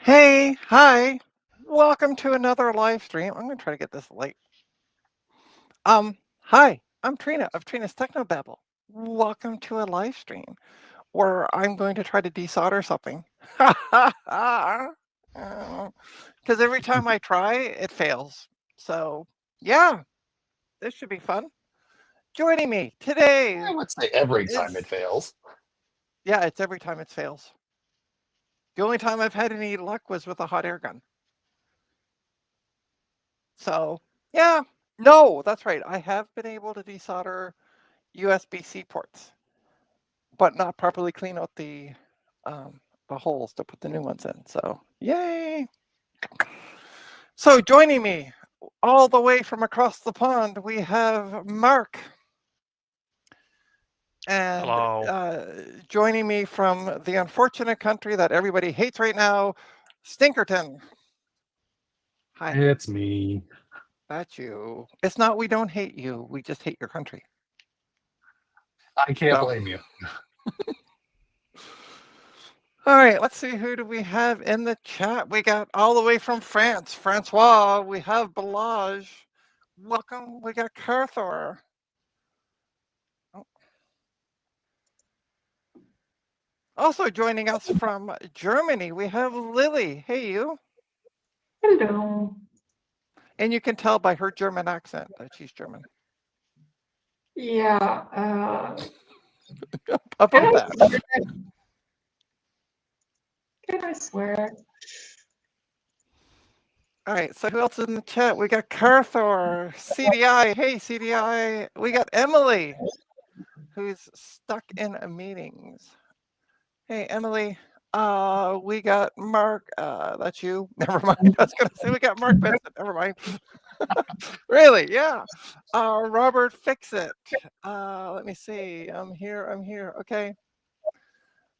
Hey, hi. Welcome to another live stream. I'm going to try to get this light. Hi, I'm Trina of Trina's Technobabble. Welcome to a live stream where I'm going to try to desolder something. Because every time I try, it fails. So, yeah, this should be fun. Joining me today I would say every time is, it fails. yeah, it's every time it fails. The only time I've had any luck was with a hot air gun. So, yeah, no, that's right. I have been able to desolder USB-C ports, but not properly clean out the holes to put the new ones in. So, yay! So, joining me all the way from across the pond, we have Mark. And joining me from the unfortunate country that everybody hates right now, Stinkerton. Hi. It's me. That's you. It's not we don't hate you, we just hate your country. I can't So, blame you. all right, let's see, who do we have in the chat? We got all the way from France, Francois. We have Balaj. Welcome. We got Carthor. Oh. Also joining us from Germany, we have Lily. Hey, you. Hello. And you can tell by her German accent that she's German. Yeah. About that. Can I swear? All right, so who else is in the chat? We got Carthor, CDI. Hey, CDI. We got Emily, who's stuck in meetings. Hey, Emily. We got Mark. That's you. Never mind. I was gonna say we got Mark Benson. Never mind. Really? Yeah. Robert, fix it. Let me see. I'm here. Okay.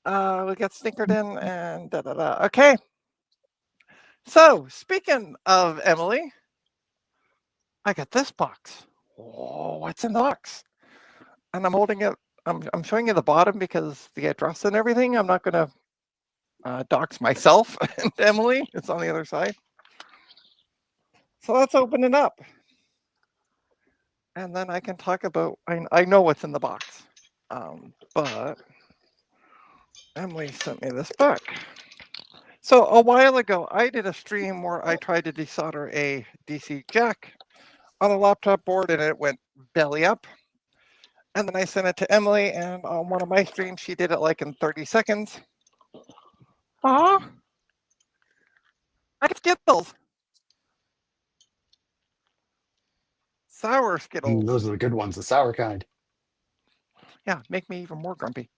We got Stinkerton and da da da. Okay. So speaking of Emily, I got this box. Oh, what's in the box? And I'm holding it. I'm showing you the bottom because the address and everything. I'm not gonna dox myself and Emily. It's on the other side. So let's open it up. And then I can talk about, I know what's in the box. But Emily sent me this book. So a while ago, I did a stream where I tried to desolder a DC jack on a laptop board and it went belly up. And then I sent it to Emily, and on one of my streams, she did it like in 30 seconds. Aw. I get Skittles. Sour Skittles. Those are the good ones, the sour kind. Yeah, make me even more grumpy.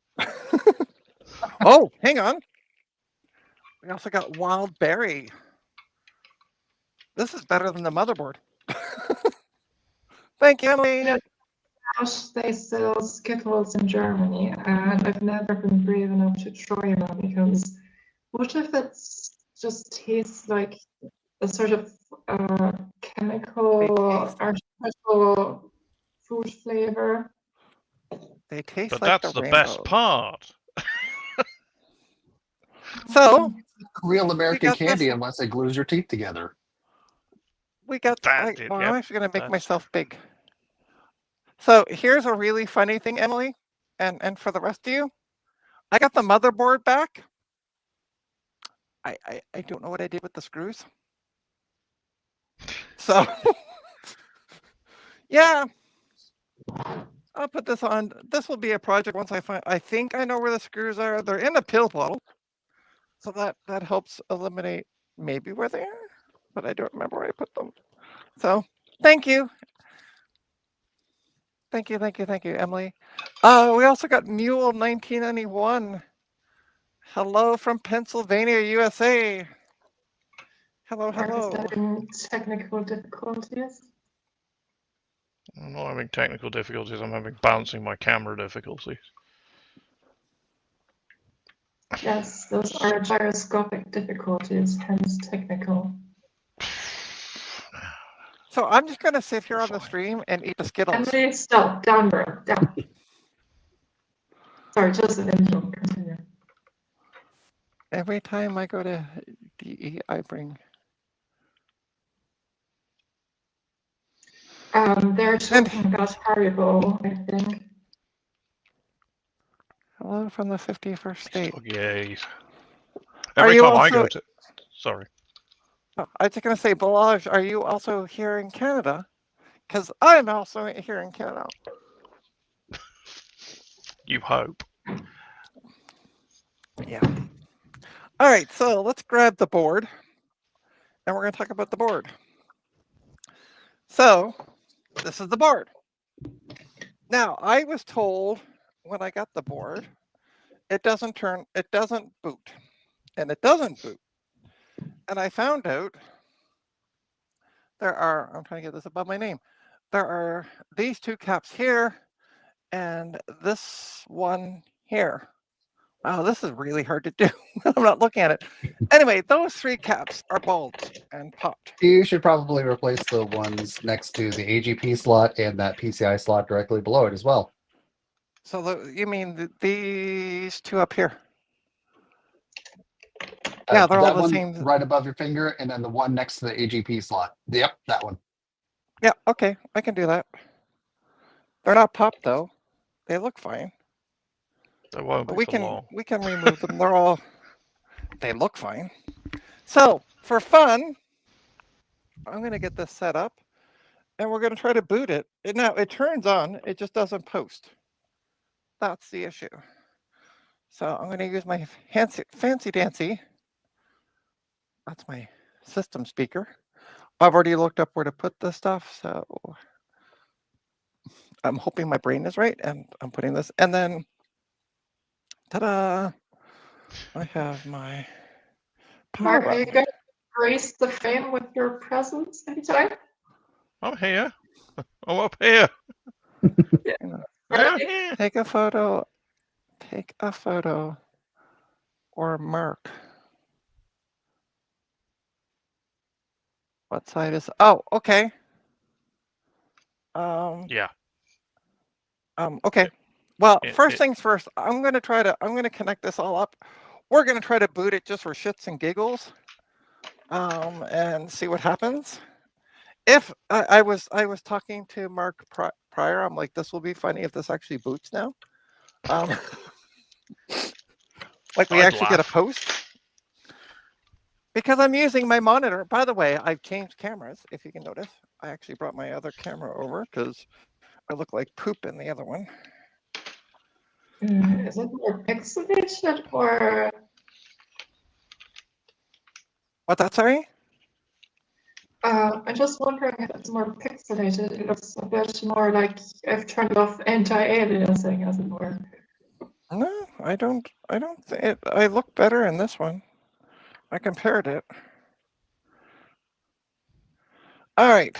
Oh, hang on. We also got Wild Berry. This is better than the motherboard. Thank you, Emily. They sell Skittles in Germany, and I've never been brave enough to try them because what if it just tastes like a sort of chemical, artificial food flavor? They taste but like that's the best part. So, real American candy this. unless it glues your teeth together. We got, That well, yep, I'm actually going to make myself big. So here's a really funny thing, Emily, and for the rest of you, I got the motherboard back. I don't know what I did with the screws. So, yeah, I'll put this on. This will be a project once I think I know where the screws are. They're in a pill bottle. So that helps eliminate maybe where they are, but I don't remember where I put them. So thank you. Thank you, Emily. We also got Mule 1991. Hello from Pennsylvania, USA. Hello. Technical difficulties. I'm not having technical difficulties, I'm having bouncing my camera difficulties. Yes, those are gyroscopic difficulties, hence technical. So I'm just going to sit here on the stream and eat the Skittles. Emily, stop. Down, bro. Down. Sorry, just an intro. Continue. Every time I go to PPE I bring? They're talking about Haribo, I think. Hello from the 51st state. Okay. Are Every you time I go also- to, sorry, Oh, I was just going to say, Balaj, are you also here in Canada? Because I'm also here in Canada. you hope. Yeah. All right, so let's grab the board, and we're going to talk about the board. So, this is the board. Now, I was told when I got the board, it doesn't boot, and it doesn't boot. And I found out I'm trying to get this above my name. There are these two caps here, and this one here. Wow, this is really hard to do. I'm not looking at it. Anyway, those three caps are bulged and popped. You should probably replace the ones next to the AGP slot and that PCI slot directly below it as well. So you mean these two up here? Yeah, they're all that the one same. right above your finger, and then the one next to the AGP slot. Yep, that one. Yeah, okay, I can do that. They're not popped though. They look fine. That won't But be for long. we can remove them. They look fine. So for fun, I'm gonna get this set up, and we're gonna try to boot it. Now it turns on. It just doesn't post. That's the issue. So I'm gonna use my fancy dancy. That's my system speaker. I've already looked up where to put this stuff, so I'm hoping my brain is right, and I'm putting this, and then, ta-da! I have my power Mark, are you button. going to grace the fame with your presence anytime? I'm here. I'm up here. You know, I'm here. take a photo, or mark. What side is? Oh, okay. Yeah. Okay. Well, It- first it- things first. I'm gonna connect this all up. We're gonna try to boot it just for shits and giggles, and see what happens. If I was talking to Mark prior, I'm like, this will be funny if this actually boots now. Like we I'd actually get a laugh. post. Because I'm using my monitor. By the way, I've changed cameras, if you can notice. I actually brought my other camera over because I look like poop in the other one. Is it more pixelated or? What, that's sorry? I'm just wondering if it's more pixelated. It looks a bit more like I've turned off anti-aliasing, as it were. No, I don't think it. I look better in this one. I compared it. All right.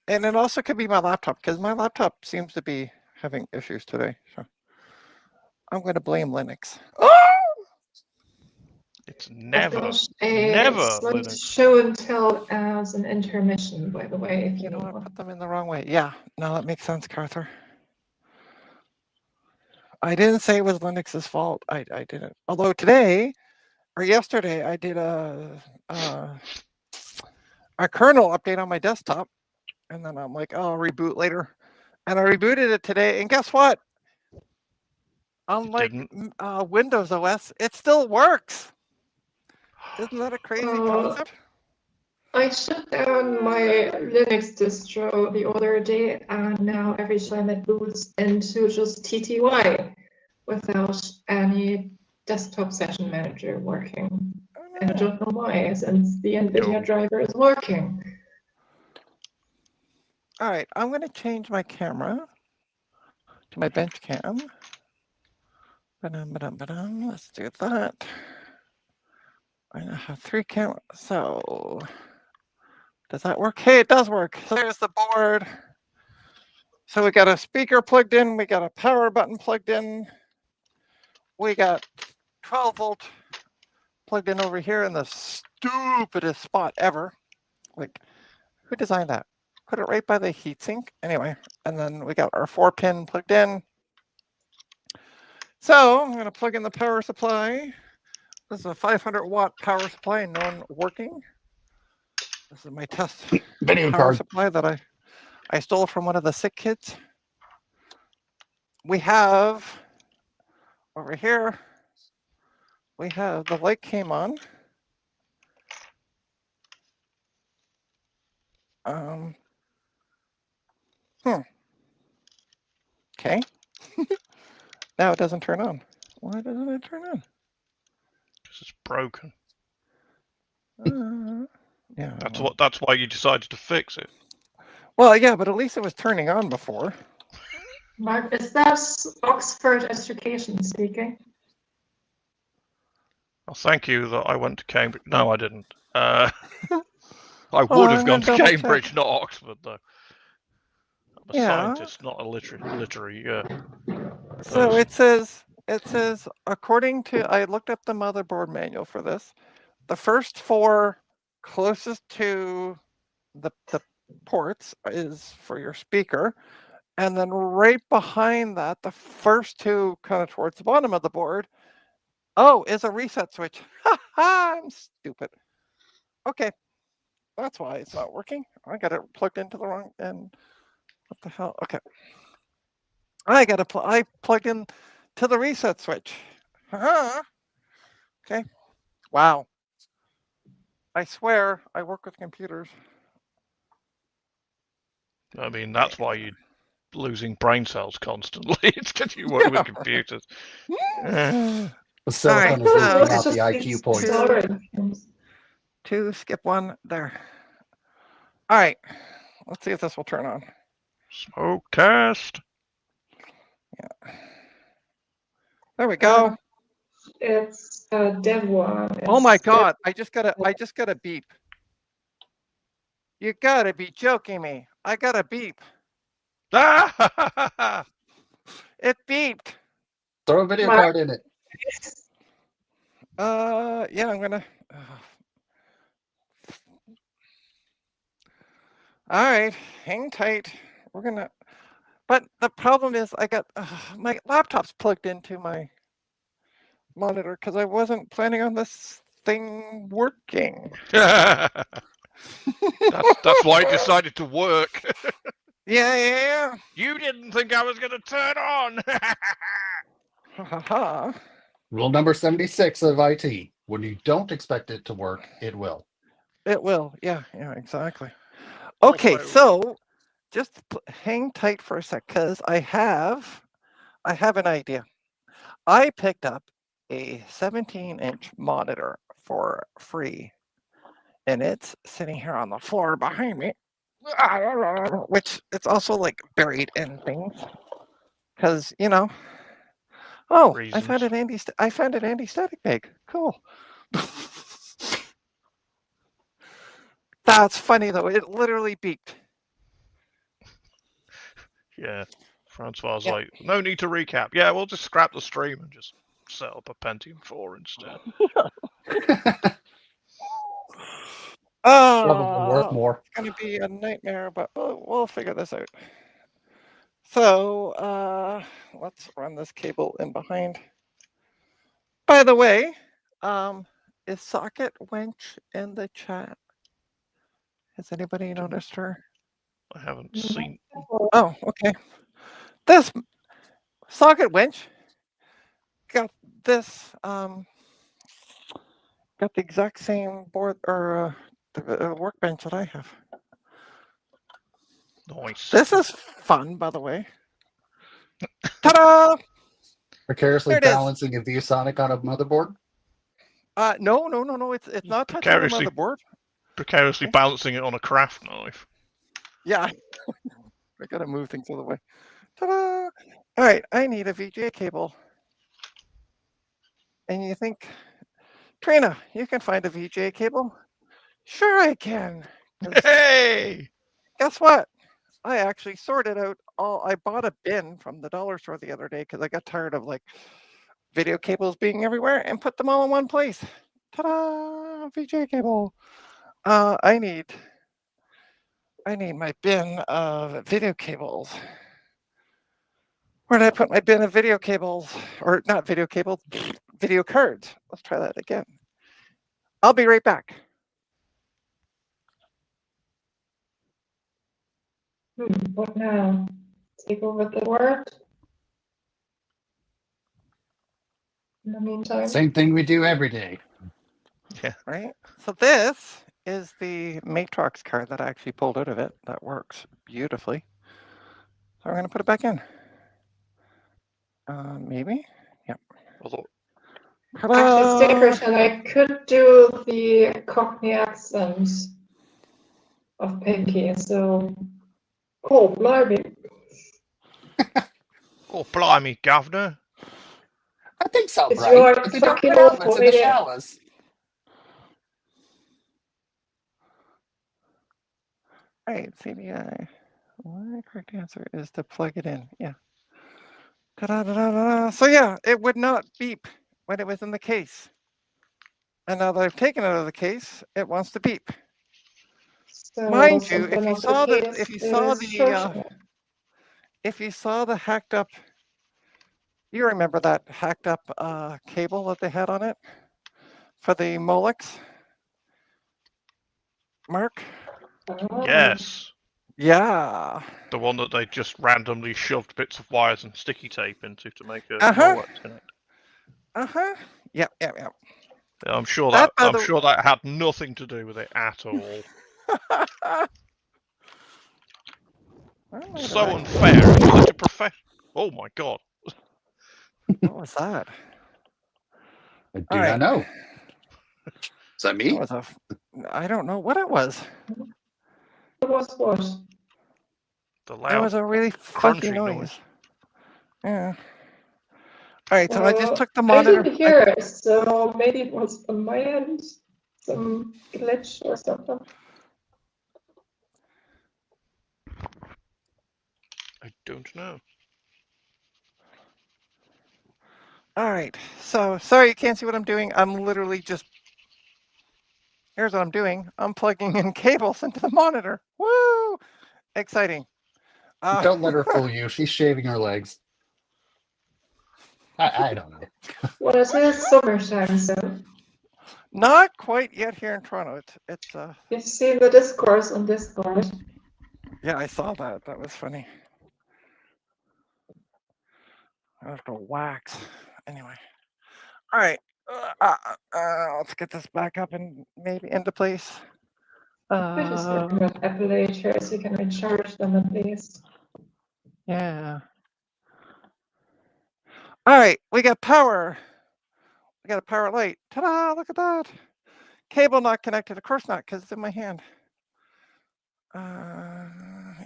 And it also could be my laptop because my laptop seems to be having issues today. So I'm going to blame Linux. Oh! It's I've never, got never a slight Linux. show and tell as an intermission, by the way, if you You know, need I one. put them in the wrong way. Yeah, no, that makes sense, Carter. I didn't say it was Linux's fault. I didn't. Although today or yesterday, I did a kernel update on my desktop, and then I'm like, oh, I'll reboot later, and I rebooted it today, and guess what? Unlike Windows OS, it still works. Isn't that a crazy concept? I shut down my Linux distro the other day, and now every time it boots into just TTY without any desktop session manager working. Oh, And I no. don't know why, since the NVIDIA Cool. driver is working. All right, I'm going to change my camera to my bench cam. Let's do that. I now have 3 cameras. So does that work? Hey, it does work. So there's the board. So we got a speaker plugged in. We got a power button plugged in. We got 12 volt plugged in over here in the stupidest spot ever. Like, who designed that? Put it right by the heatsink. Anyway, and then we got our 4-pin plugged in. So I'm going to plug in the power supply. This is a 500-watt power supply, non-working. This is my test Video power card. supply that I stole from one of the sick kids. We have over here. We have the light came on. Okay. Now it doesn't turn on. Why doesn't it turn on? Because it's broken. Yeah. That's why you decided to fix it. Well, yeah, but at least it was turning on before. Mark, is that Oxford Education speaking? Well, thank you that I went to Cambridge. No, I didn't. I Oh, would have I'm gone gonna to double Cambridge, check. not Oxford, though. I'm a Yeah. scientist, not a literary. So person. it says according to I looked up the motherboard manual for this. The first four closest to the ports is for your speaker, and then right behind that, the first two kind of towards the bottom of the board, is a reset switch. Ha ha! I'm stupid. Okay, that's why it's not working. I got it plugged into the wrong end. What the hell? Okay, I got to I plugged in to the reset switch. Okay. Wow. I swear I work with computers. I mean, that's why you're losing brain cells constantly. It's because you work with computers. The All silicon right, is so losing It's out the just IQ points. Desoldering. two, skip one there. All right, let's see if this will turn on. Smoke test. Yeah. There we go. It's Dev one. Oh my It's God! I just got a beep. You gotta be joking me! I got a beep. Ah! It beeped. Throw a video Mark. card in it. Yeah, I'm gonna. All right, hang tight. We're gonna. But the problem is, I got my laptop's plugged into my monitor because I wasn't planning on this thing working. that's why it decided to work. Yeah. You didn't think I was going to turn on. Ha ha ha. Rule number 76 of IT. When you don't expect it to work, it will. It will. Yeah, exactly. Okay, Also, so just hang tight for a sec because I have an idea. I picked up a 17-inch monitor for free, and it's sitting here on the floor behind me, which it's also like buried in things because Oh, I found reasons. an anti-static bag. Cool. That's funny though. It literally beeped. Yeah. Francois Yeah. like, no need to recap. Yeah, we'll just scrap the stream and just set up a Pentium 4 instead. Probably worth Oh, more. it's gonna be a nightmare, but we'll figure this out. So let's run this cable in behind. By the way, is Socket Wench in the chat? Has anybody noticed her? I haven't seen. Oh, okay. This Socket Wench got this got the exact same board or workbench that I have. Nice. This is fun, by the way. Ta-da! Precariously There it is. balancing a ViewSonic on a motherboard. No. It's not touching the motherboard. Precariously balancing it on a craft knife. Yeah. I gotta move things out of the way. Ta-da! All right, I need a VGA cable. And you think, Trina, you can find a VGA cable? Sure I can. Hey! Guess what? I actually sorted out I bought a bin from the dollar store the other day because I got tired of like video cables being everywhere and put them all in one place. Ta-da! VGA cable. I need my bin of video cables. Where did I put my bin of video cables? Or not video cables, video cards. Let's try that again. I'll be right back. What now? Take over the word? In the meantime? Same thing we do every day. Right? So this is the Matrox card that I actually pulled out of it. That works beautifully. So we're going to put it back in. Maybe? Yep. Although, Actually, same question. I could do the Cockney accent of Pinky, so. Oh, blimey. oh, blimey, governor. I think so, It's right? your But they don't fucking put outlets in the fault. showers. All right, CDI. Well, the correct answer is to plug it in. Yeah. Ta-da-da-da-da. So yeah, it would not beep when it was in the case. And now that I've taken it out of the case, it wants to beep. So Mind you, something of the case is if you saw the hacked up, you remember that hacked up cable that they had on it for the Molex, Mark? Oh. Yes. Yeah. The one that they just randomly shoved bits of wires and sticky tape into to make a Uh-huh. Molex connect. Uh-huh. Yep. Yeah, I'm sure That, that by the- sure that had nothing to do with it at all. So unfair. It's such a profession. Oh my god. What was that? I do All not right. know. Is that me? That was I don't know what it was. It was what? The It loud was a really funky crunchy noise. noise. Yeah. All right, so I just Well, took the I monitor. didn't hear it, so maybe it was on my end, some glitch or something. I don't know. All right, so sorry you can't see what I'm doing. I'm literally just, here's what I'm doing. I'm plugging in cables into the monitor. Woo! Exciting. Don't let her fool you. She's shaving her legs. I don't know. Well, it is summertime, so Not quite yet here in Toronto. It's you've seen the discourse on Discord. yeah, I saw that. That was funny. I have to wax. Anyway. All right. Let's get this back up and maybe into place. We're just working with emulators, so you can recharge them at least. Yeah. All right, we got power. We got a power light. Ta-da! Look at that. Cable not connected. Of course not, because it's in my hand. Yeah,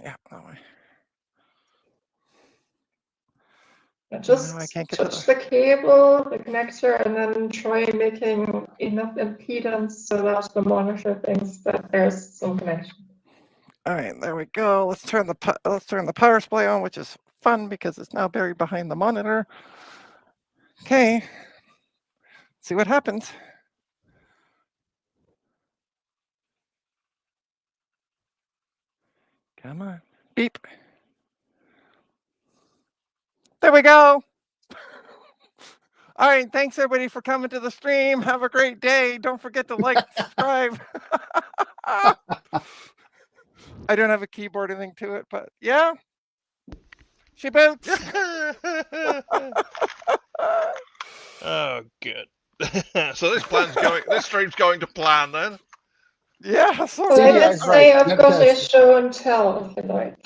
that way. Just No, I can't get touch the cable, the connector, and then try making enough impedance so that the monitor thinks that there's some connection. All right, there we go. Let's turn the power supply on, which is fun because it's now buried behind the monitor. Okay. See what happens. Come on. Beep. There we go. All right, thanks everybody for coming to the stream. Have a great day. Don't forget to like, subscribe. I don't have a keyboard or anything to it, but yeah. She boots. Oh, good. So this stream's going to plan then. Yeah, so Well, I did CDI's say right. I've got a Fantastic. show and tell if you like.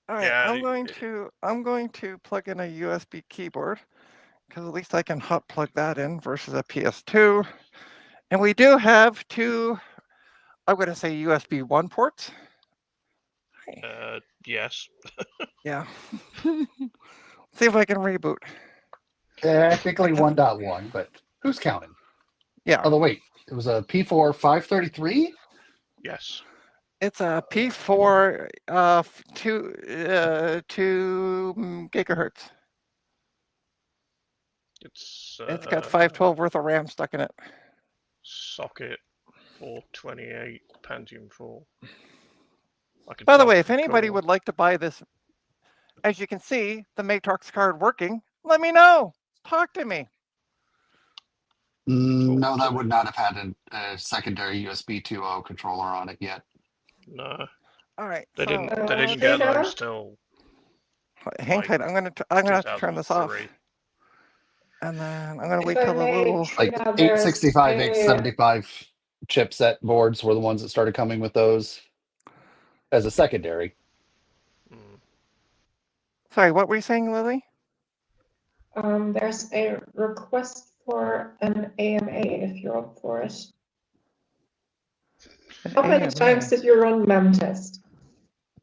all right, Yeah, I'm going to plug in a USB keyboard because at least I can hot plug that in versus a PS2. And we do have two, I'm going to say USB 1 ports. Yes. Yeah. See if I can reboot. Technically 1.1, but who's counting? Yeah. Oh, wait. It was a P4S533? Yes. It's a P4 2 gigahertz. It's Got 512 worth of RAM stuck in it. socket 428 Pentium 4. By the way, if anybody would like to buy this as you can see, the Matrox card working, let me know. Talk to me. No, that would not have had a secondary USB 2.0 controller on it yet. No, All right. they so, didn't. They didn't get Data? those till hang like tight. I'm gonna have to turn this off, 2003. and then I'm gonna If wait I till the may, little. Like Trina, there's 865, a 875 chipset boards were the ones that started coming with those as a secondary. Mm. Sorry, what were you saying, Lily? there's a request for an AMA if you're up for it. An How many AMA. times did you run memtest?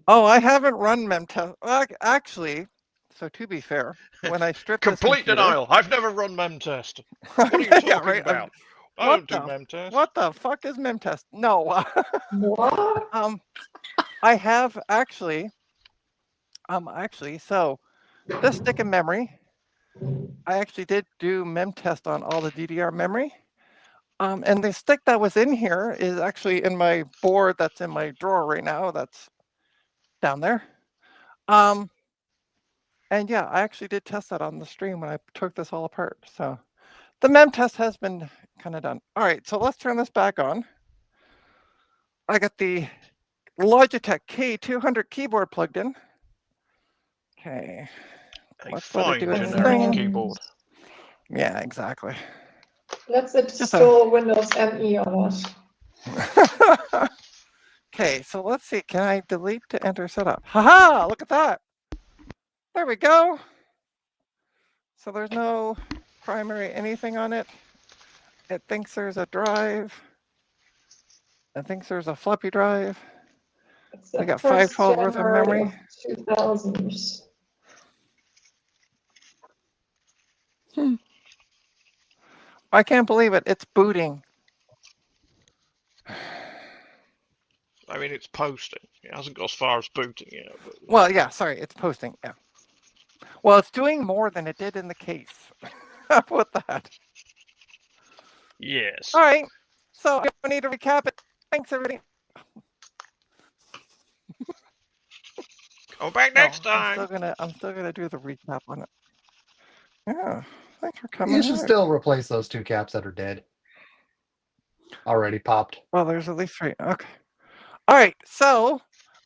Oh, I haven't run memtest. Actually, so to be fair, when I stripped this Complete computer, denial. I've never run memtest. What are you talking yeah, right. about? I What don't do memtest. What the fuck is memtest? No. What? I have actually. So this stick of memory, I actually did do memtest on all the DDR memory. And the stick that was in here is actually in my board that's in my drawer right now. That's down there. And yeah, I actually did test that on the stream when I took this all apart. So the mem test has been kind of done. All right, so let's turn this back on. I got the Logitech K200 keyboard plugged in. Okay. A Let's let it fine do its generic thing. keyboard. Yeah, exactly. Let's install Windows ME on it. Okay, so let's see. Can I delete to enter setup? Haha, look at that. There we go. So there's no primary anything on it. It thinks there's a drive. It thinks there's a floppy drive. It's We the got 1st 512 worth of January memory. 2000s. I can't believe it. It's booting. I mean, it's posting. It hasn't got as far as booting yet. But... Well, yeah, sorry, it's posting. Yeah. Well, it's doing more than it did in the case. How about that? Yes. All right. So I need to recap it. Thanks, everybody. Come back next time. I'm still gonna do the recap on it. Yeah. Thanks for coming. You should still replace those two caps that are dead. Already popped. Well, there's at least 3. Okay. All right. So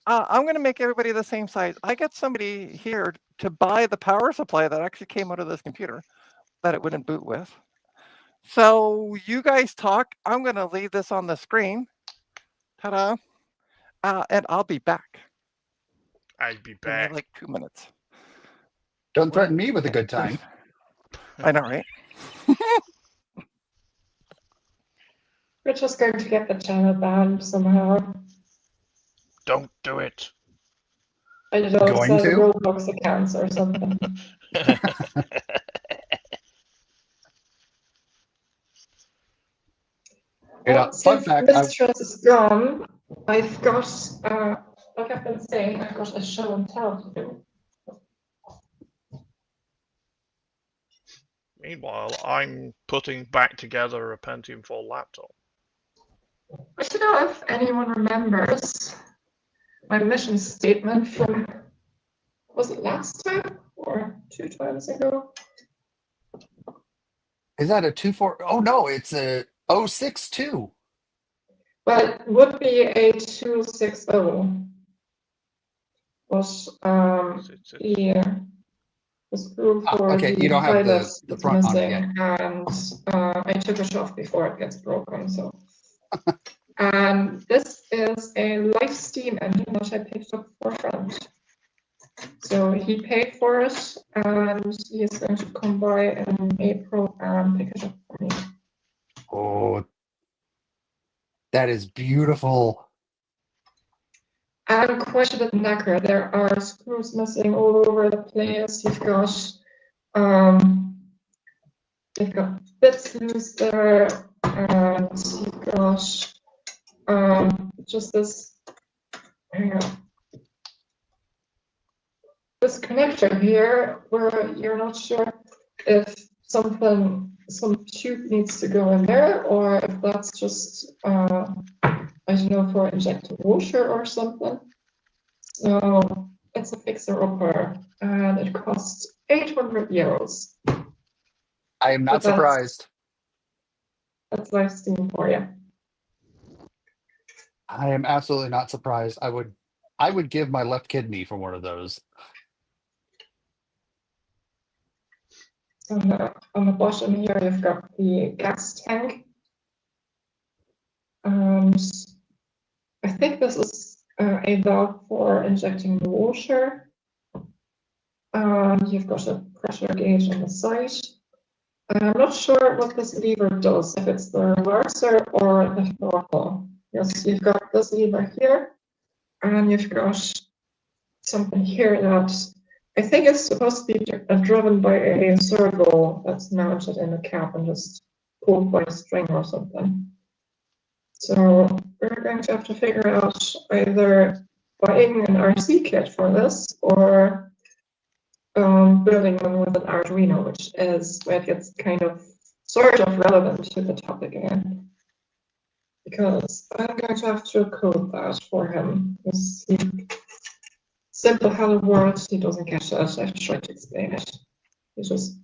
I'm going to make everybody the same size. I got somebody here to buy the power supply that actually came out of this computer that it wouldn't boot with. So you guys talk. I'm going to leave this on the screen. Ta-da. And I'll be back. I'll be Give back. me like 2 minutes. Don't threaten me with a good time. I know, right? We're just going to get the channel banned somehow. Don't do it. I don't know, Going sell to? Roblox accounts or something. Fun Since fact, Mistress is gone, I've got, like I've been saying, I've got a show and tell to do. Meanwhile, I'm putting back together a Pentium 4 laptop. I don't know if anyone remembers my mission statement from, was it last time or 2 times ago? is that a 2.4? Oh no, it's a 0.62. Well, it would be a 260. Was the screw for okay, the you don't have pilot the is front on it missing, yet. and I took it off before it gets broken. So, and this is a live Steam engine that I picked up for a friend. So he paid for it, and he is going to come by in April and pick it up for me. Oh, that is beautiful. And quite a bit knackered. There are screws missing all over the place. You've got bits loose there, and you've got just this. This connector here, where you're not sure if some tube needs to go in there, or if that's just I don't know, for injecting water or something. So it's a fixer-upper, and it costs 800 euros. I am not But surprised. That's live Steam for you. I am absolutely not surprised. I would give my left kidney for one of those. On the bottom here, you've got the gas tank. And I think this is a valve for injecting the water. You've got a pressure gauge on the side. I'm not sure what this lever does, if it's the reverser or the throttle. Yes, you've got this lever here, and you've got something here that I think is supposed to be driven by a servo that's mounted in the cab and just pulled by a string or something. So we're going to have to figure out either buying an RC kit for this or building one with an Arduino, which is where it gets kind of sort of relevant to the topic again. Because I'm going to have to code that for him. Because simple hello world, he doesn't get it. I've tried to explain it. He just,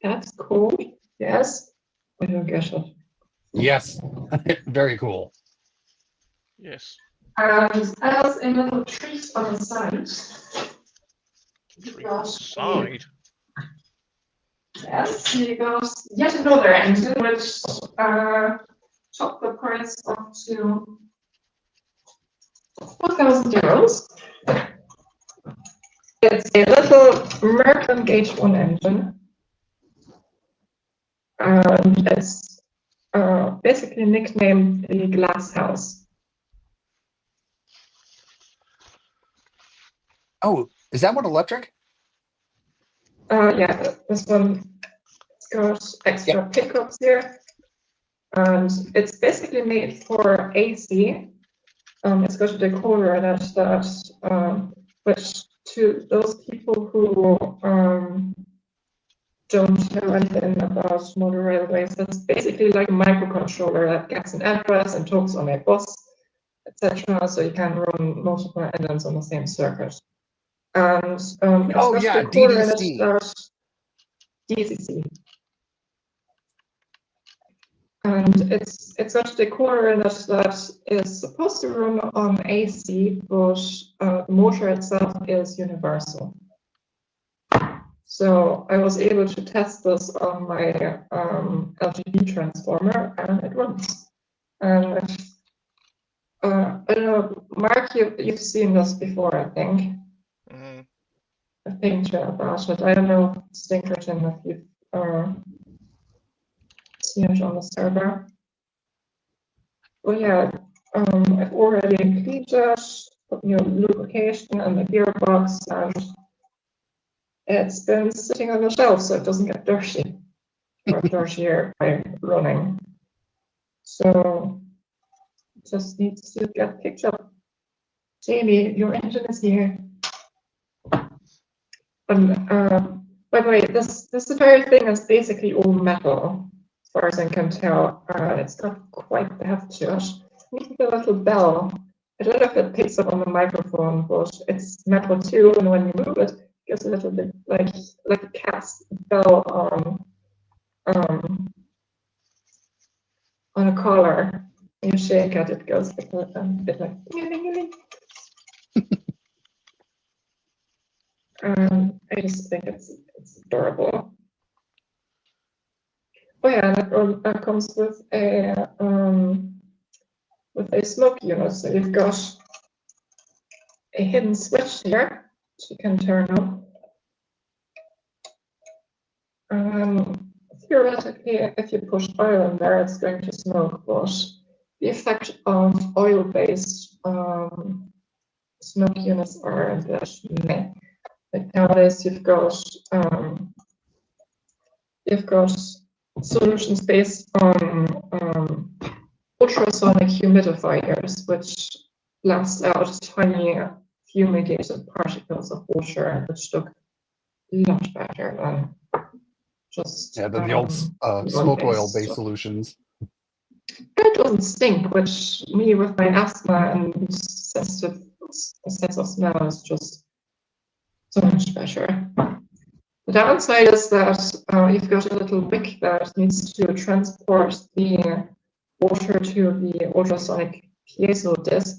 that's cool. Yes, I don't get it. Yes, very cool. Yes. And as a little treat on the side, Side. yes, you got yet another engine which took the price up to 4,000 euros. It's a little Merlin Gauge 1 engine, and it's basically nicknamed the Glass House. Oh, is that one electric? Yeah, this one, it's got extra pickups here, and it's basically made for AC. It's got a decoder that which to those people who don't know anything about motor railways, that's basically like a microcontroller that gets an address and talks on a bus, etc. So you can run multiple engines on the same circuit. And it's got a decoder in it that DCC. And it's got a decoder in it that is supposed to run on AC, but the motor itself is universal. So I was able to test this on my LGB transformer, and it runs. And I don't know, Mark, you've seen this before, I think. Mm-hmm. I think about it. I don't know, Stinkerton, if you've seen it on the server. Well, yeah, I've already cleaned it, put new lubrication and the gearbox, and it's been sitting on the shelf so it doesn't get dirty or dirtier by running. So it just needs to get picked up. Jamie, your engine is here. And by the way, this entire thing is basically all metal, as far as I can tell. It's got quite the heft to it. Even the little bell, I don't know if it picks up on the microphone, but it's metal too, and when you move it, it gets a little bit like a cat's bell on a collar. You shake it, it goes a bit like I just think it's adorable. Oh yeah, that comes with a smoke unit. So you've got a hidden switch here, which you can turn on. Theoretically, if you push oil in there, it's going to smoke, but the effect of oil-based smoke units are a bit meh. Like nowadays, you've got solutions based on ultrasonic humidifiers, which blast out tiny fumigated particles of water, which look a lot better than just the old smoke oil-based solutions. It doesn't stink, which me with my asthma and sensitive the sense of smell is just so much better. The downside is that you've got a little wick that needs to transport the water to the ultrasonic piezo disc,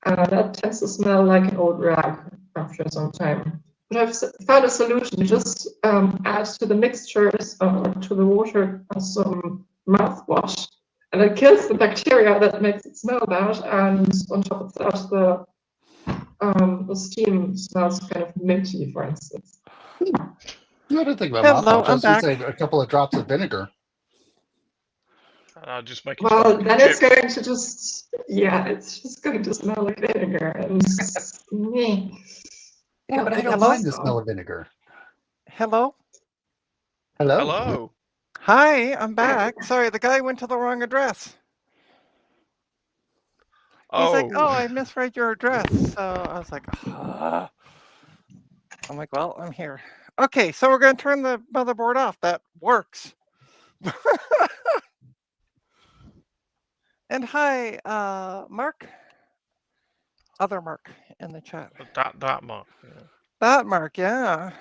and that tends to smell like an old rag after some time. But I've found a solution. You just add to the mixtures or to the water some mouthwash, and it kills the bacteria that makes it smell bad. And on top of that, the steam smells kind of minty, for instance. You didn't think about Hello, mouthwash. I I'm was going back. to say a couple of drops of vinegar. Just make it Well, smell like then a it's chip. going to it's just going to smell like vinegar and meh. Yeah, but I don't Hello? mind the smell of vinegar. Hello? Hello? Hello. Hi, I'm back. Sorry, the guy went to the wrong address. He's like, oh, I misread your address. So I was like, ah. I'm like, well, I'm here. Okay, so we're going to turn the motherboard off. That works. And hi, Mark. Other Mark in the chat. That much. Yeah. That Mark, yeah.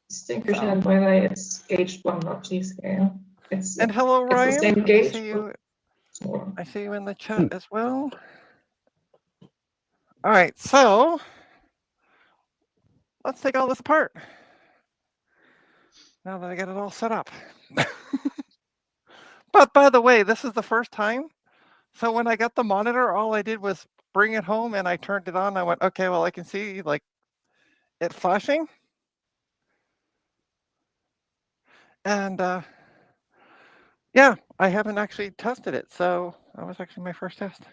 Stinker So. Shed, by the way, it's gauge 1, not G-scale. And hello, it's the Ryan. same I gauge. see you. But I see you in the chat as well. All right, so let's take all this apart. Now that I get it all set up. But by the way, this is the first time. So when I got the monitor, all I did was bring it home and I turned it on. I went, okay, well, I can see like it flashing. And yeah, I haven't actually tested it. So that was actually my first test.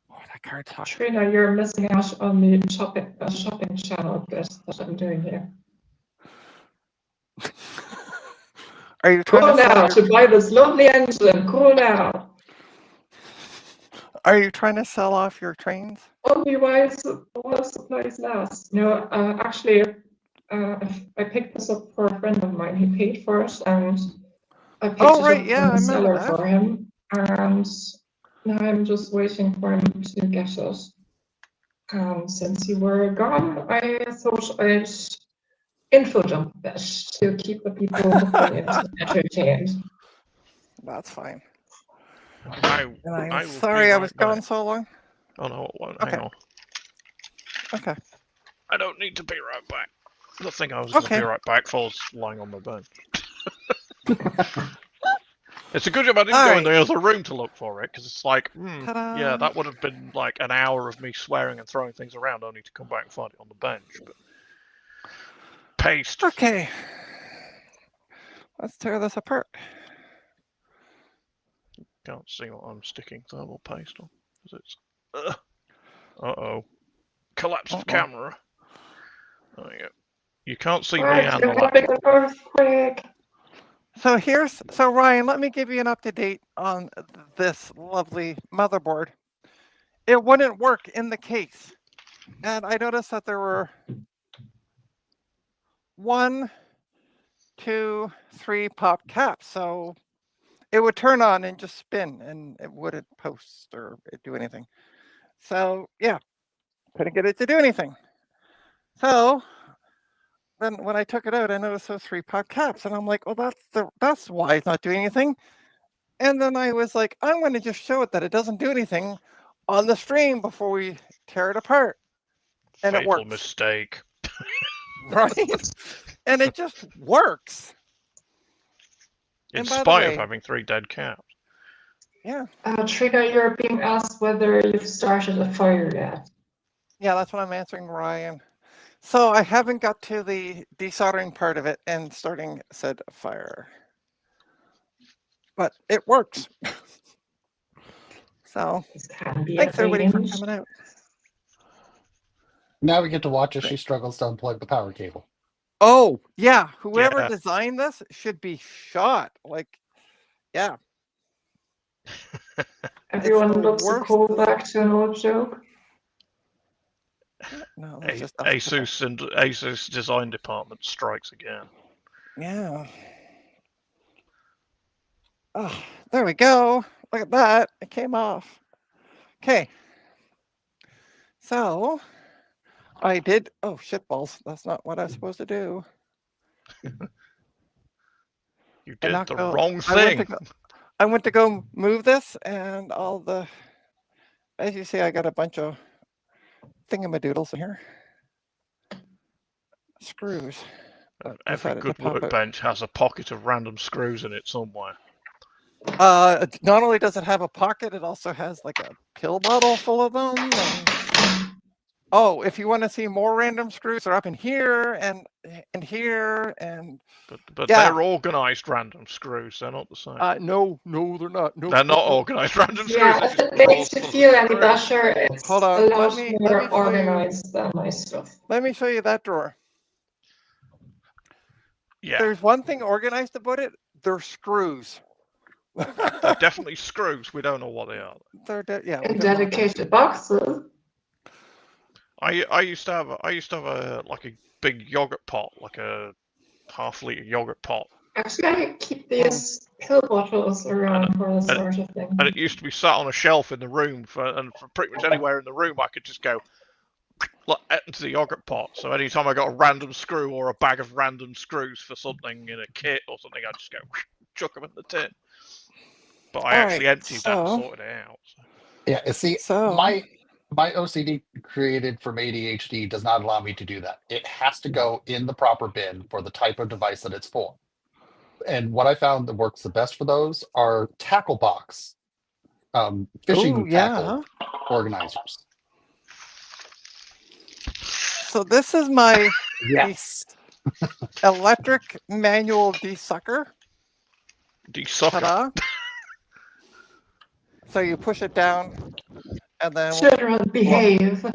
Oh, that card's hot. Trina, you're missing out on the shopping channel bit that I'm doing here. Are you trying Go to sell now your... to buy this lovely engine. Go now. Are you trying to sell off your trains? Only while supplies last. No, actually, I picked this up for a friend of mine. He paid for it, and I picked Oh, it right, up yeah, from I the remember seller that. for him, and now I'm just waiting for him to get it. Since you were gone, I thought I'd info dump a bit to keep the people hopefully entertained. That's fine. I And I'm will sorry be I was right gone back. so long. Oh no, it won't. Okay. Hang on. Okay. I don't need to be right back. The thing I was going to be right back for is lying on my bed. It's a good job I didn't go in the other room to look for it, because it's like, yeah, that would have been like an hour of me swearing and throwing things around only to come back and find it on the bench. But paste. Okay. Let's tear this apart. Can't see what I'm sticking thermal paste on. It's, uh-oh. Collapse of camera. There you go. You can't see me and the laptop. Earthquake. So Ryan, let me give you an up-to-date on this lovely motherboard. It wouldn't work in the case. And I noticed that there were 1, 2, 3 pop caps. So it would turn on and just spin and it wouldn't post or do anything. So yeah, couldn't get it to do anything. So then when I took it out, I noticed those 3 pop caps and I'm like, well, that's why it's not doing anything. And then I was like, I'm going to just show it that it doesn't do anything on the stream before we tear it apart. And it works. Fatal mistake. Right? And it just works. In spite of having 3 dead cats. Yeah. Trina, you're being asked whether you've started a fire yet. Yeah, that's what I'm answering, Ryan. So I haven't got to the desoldering part of it and starting said fire. But it works. So thanks everybody for coming out. Now we get to watch as she struggles to unplug the power cable. Oh, yeah. Whoever designed this should be shot. Like, yeah. Everyone looks a callback to an old joke. No, that's just Asus and Asus design department strikes again. Yeah. Oh, there we go. Look at that. It came off. Okay. So I did. Oh, shitballs. That's not what I was supposed to do. You And did not the go- wrong I went, thing. I went to go move this, and all the, as you see, I got a bunch of thingamadoodles in here. Screws. But Every decided to good pop it. workbench has a pocket of random screws in it somewhere. Not only does it have a pocket, it also has like a pill bottle full of them. And oh, if you want to see more random screws, they're up in here and here and But yeah. they're organised random screws. They're not the same. No, they're not. No, They're not no. organised random Yeah, screws. if They're it just makes you balls feel full of any screws. better, it's Hold on, a let lot me more show you- organized than my stuff. Let me show you that drawer. Yeah, There's one thing organized about it. They're screws. they're definitely screws. We don't know what they are. Yeah. In dedicated boxes. I used to have a like a big yogurt pot, like a half-liter yogurt pot. Actually, I keep these pill bottles around for this and- sort of thing. And it used to be sat on a shelf in the room, and for pretty much anywhere in the room, I could just go like, into the yogurt pot. So anytime I got a random screw or a bag of random screws for something in a kit or something, I'd just go chuck them in the tin. But I actually emptied that and sorted it out. So. Yeah, see, So my OCD created from ADHD does not allow me to do that. It has to go in the proper bin for the type of device that it's for. And what I found that works the best for those are tackle box, fishing tackle organizers. So this is my Yes. electric manual desucker. Desucker. Ta-da. So you push it down, and then Children behave.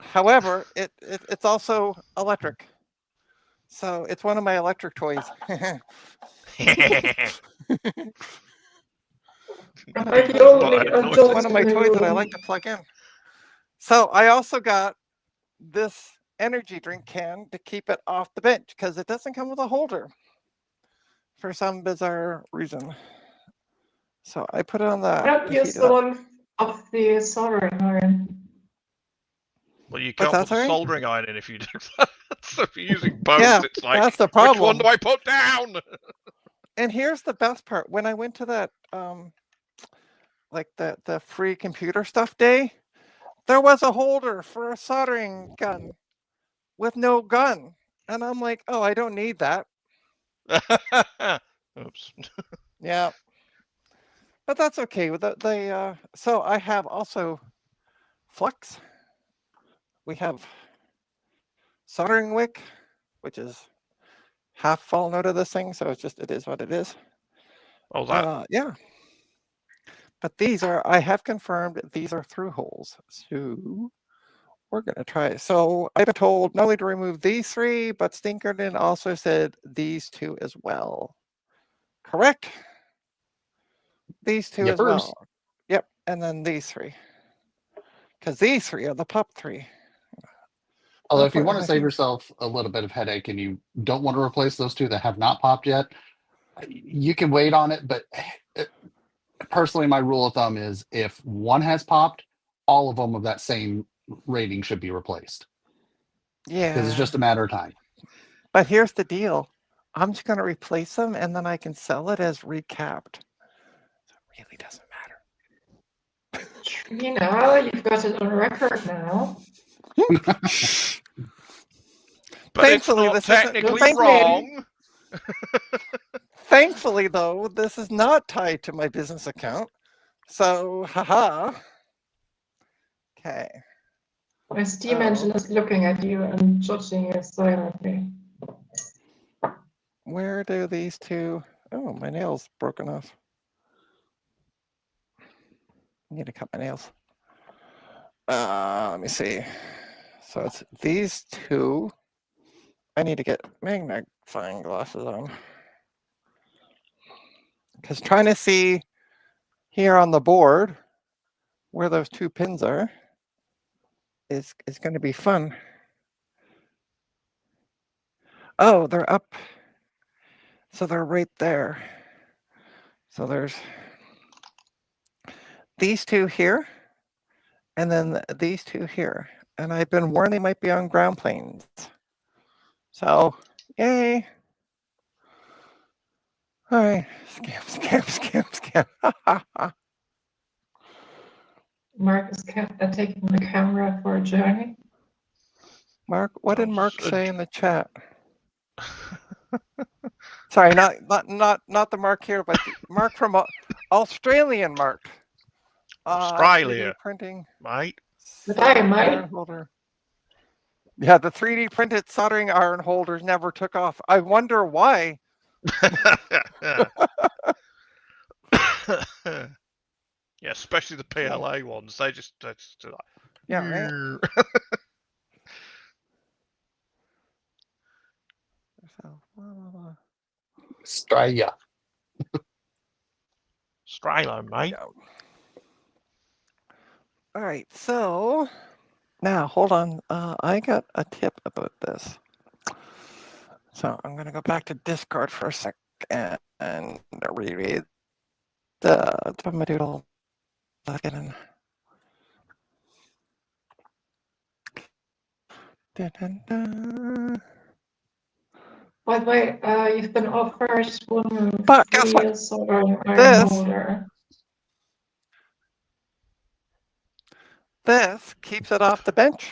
however, it's also electric. So it's one of my electric toys. I'm the only adult One of my in the toys that I room. like to plug in. So I also got this energy drink can to keep it off the bench because it doesn't come with a holder for some bizarre reason. So I put it on the. Why don't you use the one off the soldering iron? Well, you can't put the sorry? soldering iron in if you do that. So if you're using both, Yeah, it's like, that's the which one problem. do I put down? And here's the best part. When I went to that, like the free computer stuff day, there was a holder for a soldering gun with no gun. And I'm like, oh, I don't need that. Oops. Yeah. But that's okay. With so I have also flux. We have soldering wick, which is half fallen out of this thing. So it is what it is. Oh, that. Yeah. But these I have confirmed these are through holes. So we're going to try it. So I've been told not only to remove these three, but Stinkerton also said these two as well. Correct? These two as well. Yep. And then these three. Because these three are the pop three. Although if you want to save yourself a little bit of headache and you don't want to replace those two that have not popped yet, you can wait on it. But personally, my rule of thumb is if one has popped, all of them of that same rating should be replaced. Yeah. Because it's just a matter of time. But here's the deal. I'm just going to replace them and then I can sell it as recapped. So it really doesn't matter. You know, you've got it on record now. But Thankfully, it's this not isn't technically wrong. Thankfully, though, this is not tied to my business account. So, haha. Okay. My Steam engine is looking at you and judging you silently. Where do these two? Oh, my nail's broken off. I need to cut my nails. Let me see. So it's these two. I need to get magnifying glasses on. Because trying to see here on the board where those two pins are is going to be fun. Oh, they're up. So they're right there. So there's these two here. and then these two here. And I've been warned they might be on ground planes. So, yay. All right, scam. Mark is taking the camera for a journey. Mark, what did Mark Sounds say in the chat? Sorry, not the Mark here, but the Mark from Australian Mark. Australia, 3D printing. mate. But I might. Iron holder. Yeah, the 3D printed soldering iron holders never took off. I wonder why. Yeah, especially the PLA ones. They just like, Yeah, right. So, Australia. Strilo, mate. yeah. All right, so now hold on. I got a tip about this. So I'm gonna go back to Discord for a sec and reread the doodle again. By the way, you've been offered one But guess free what? soldering iron This- holder. This keeps it off the bench,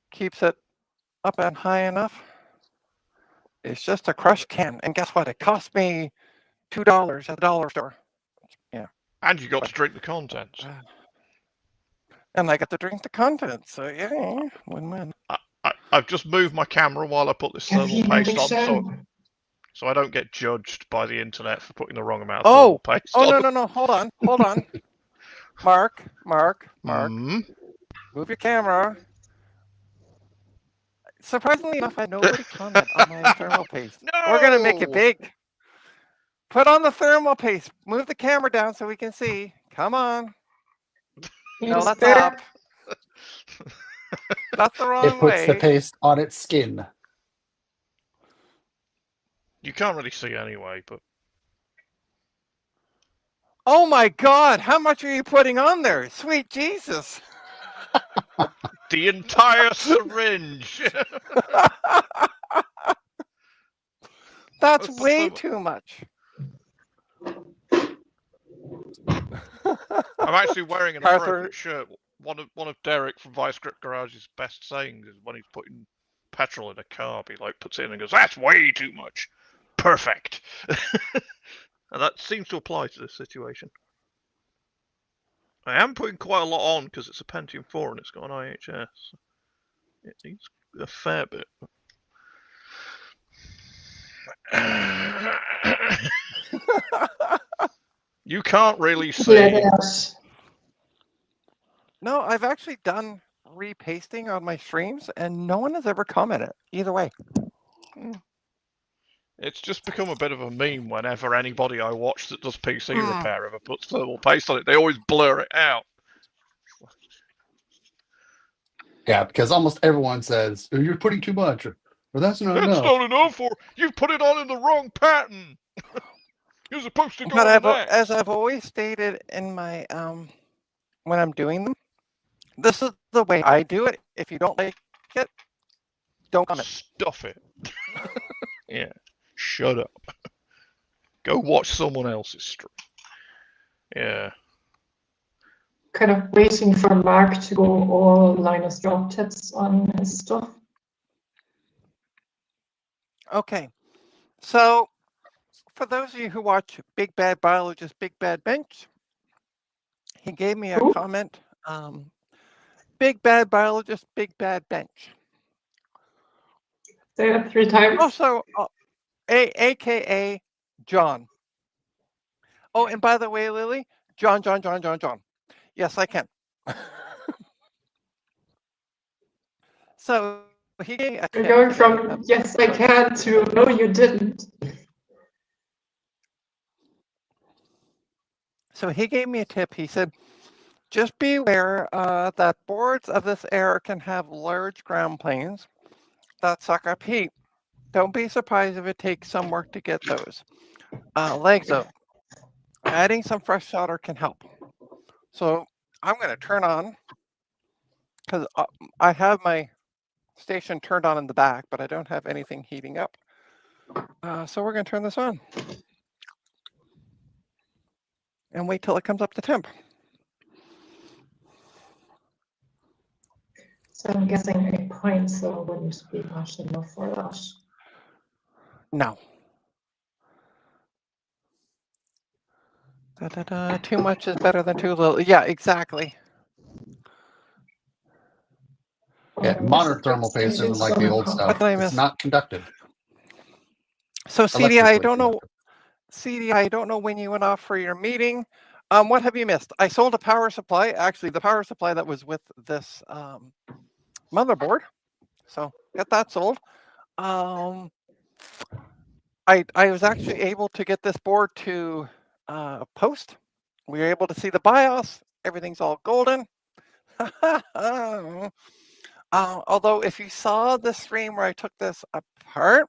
keeps it up and high enough. It's just a crush can, and guess what? It cost me $2 at the dollar store. Yeah, And you got to drink the contents. and I got to drink the contents. So yeah, win-win. I've just moved my camera while I put this thermal paste on, so I don't get judged by the internet for putting the wrong amount of thermal paste on. No! Hold on. Mark. Mm. Move your camera. Surprisingly enough, I had nobody comment on my thermal paste. No! We're gonna make it big. Put on the thermal paste. Move the camera down so we can see. Come on. No, that's up. That's the wrong It puts the way. paste on its skin. You can't really see anyway, but Oh my God! How much are you putting on there? Sweet Jesus! the entire syringe. That's way too much. I'm actually wearing an Arthur- appropriate shirt. One of Derek from Vice Grip Garage's best sayings is when he's putting petrol in a car, he like puts it in and goes, "That's way too much. Perfect." And that seems to apply to this situation. I am putting quite a lot on because it's a Pentium 4 and it's got an IHS. It needs a fair bit. You can't really see. Yes. No, I've actually done repasting on my streams, and no one has ever commented either way. It's just become a bit of a meme whenever anybody I watch that does PC repair ever puts thermal paste on it. They always blur it out. Yeah, because almost everyone says, "Oh, you're putting too much, or that's not That's enough." not enough, or you've put it on in the wrong pattern. You're supposed to go But on that. as I've always stated in my when I'm doing them, this is the way I do it. If you don't like it, don't comment. Stuff it. Yeah. Shut up. Go watch someone else's stream. Yeah. Kind of waiting for Mark to go all Linus drop tips on his stuff. Okay, so for those of you who watch Big Bad Biologist, Big Bad Bench, he gave me a comment. Big Bad Biologist, Big Bad Bench. Say it 3 times. Also, AKA John. Oh, and by the way, Lily, John. Yes, I can. So he gave a You're going from yes I can to no you didn't. So he gave me a tip. He said, just be aware that boards of this era can have large ground planes that suck up heat. Don't be surprised if it takes some work to get those legs out. Adding some fresh solder can help. So I'm going to turn on, because I have my station turned on in the back, but I don't have anything heating up. So we're going to turn this on and wait till it comes up to temp. So I'm guessing a pint cell wouldn't be much enough for that. No. Too much is better than too little. Yeah, exactly. Yeah, Otherwise, modern it thermal gets paste into isn't like the stomach old pump. stuff. What did I It's miss? not conductive. So CDI, I Electrically don't know. conductive. CDI, I don't know when you went off for your meeting. What have you missed? I sold a power supply. Actually, the power supply that was with this motherboard. So got that sold. I was actually able to get this board to post. We were able to see the BIOS. Everything's all golden. Although if you saw the stream where I took this apart,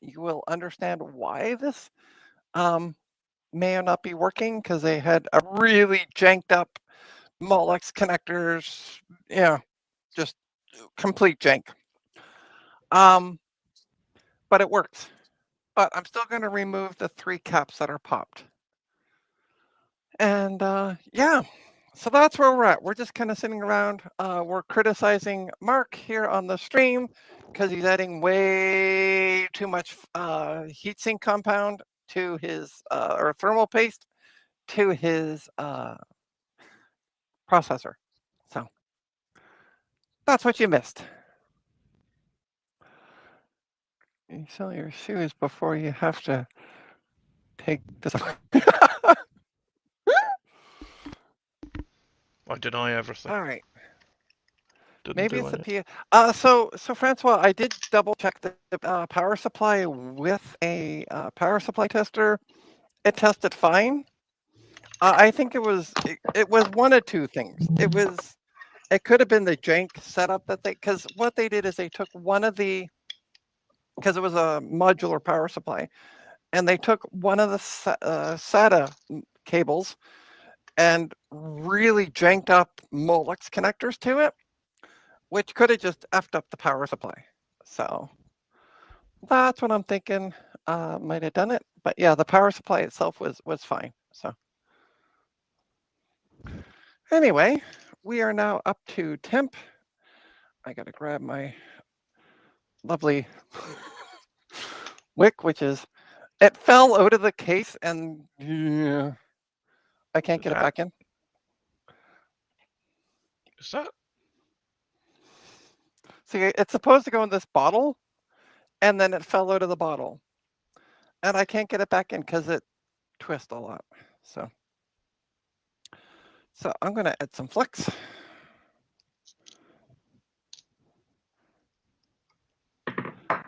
you will understand why this may not be working, because they had a really janked up Molex connectors. Yeah, just complete jank. But it works. But I'm still going to remove the 3 caps that are popped. And yeah, so that's where we're at. We're just kind of sitting around. We're criticizing Mark here on the stream because he's adding way too much heatsink compound to his or thermal paste to his processor. So that's what you missed. You sell your shoes before you have to take this. I deny everything. All right. Didn't Maybe do it's the anything. So Francois, I did double check the power supply with a power supply tester. It tested fine. I think it was one of two things. It could have been the jank setup that because what they did is they took one of the, because it was a modular power supply, and they took one of the SATA cables and really janked up Molex connectors to it, which could have just effed up the power supply. So that's what I'm thinking might have done it. But yeah, the power supply itself was fine. So anyway, we are now up to temp. I got to grab my lovely wick, which is, it fell out of the case and yeah, I can't get it back in. Is that? See, it's supposed to go in this bottle, and then it fell out of the bottle. And I can't get it back in because it twists a lot. So I'm going to add some flex.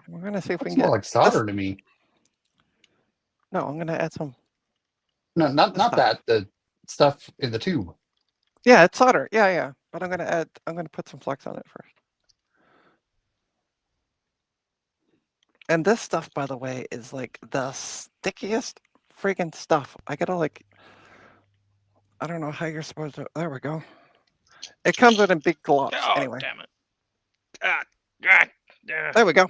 We're going to see if we It's can more get like solder to me. No, I'm going to add some. No, not stuff. that. The stuff in the tube. Yeah, it's solder. Yeah. But I'm going to put some flex on it first. And this stuff, by the way, is like the stickiest freaking stuff. I gotta I don't know how you're supposed to. There we go. It comes out in big globs. Oh, anyway. damn it. God. There we go.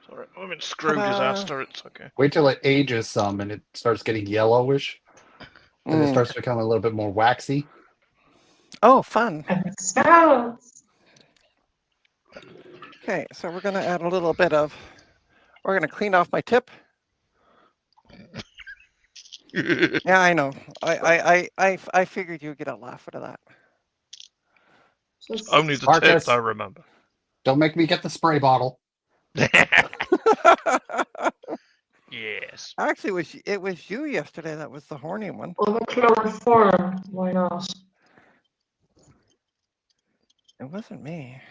Sorry, I'm in screw Ta-da. disaster. It's okay. Wait till it ages some and it starts getting yellowish. And it starts becoming a little bit more waxy. Oh, fun. And it smells. Okay, so we're gonna add a little bit of. We're gonna clean off my tip. Yeah, I know. I figured you'd get a laugh out of that. Just Only the Marcus. tips I remember. Don't make me get the spray bottle. Yes. Actually, it was you yesterday that was the horny one. chloroform. Why not? It wasn't me.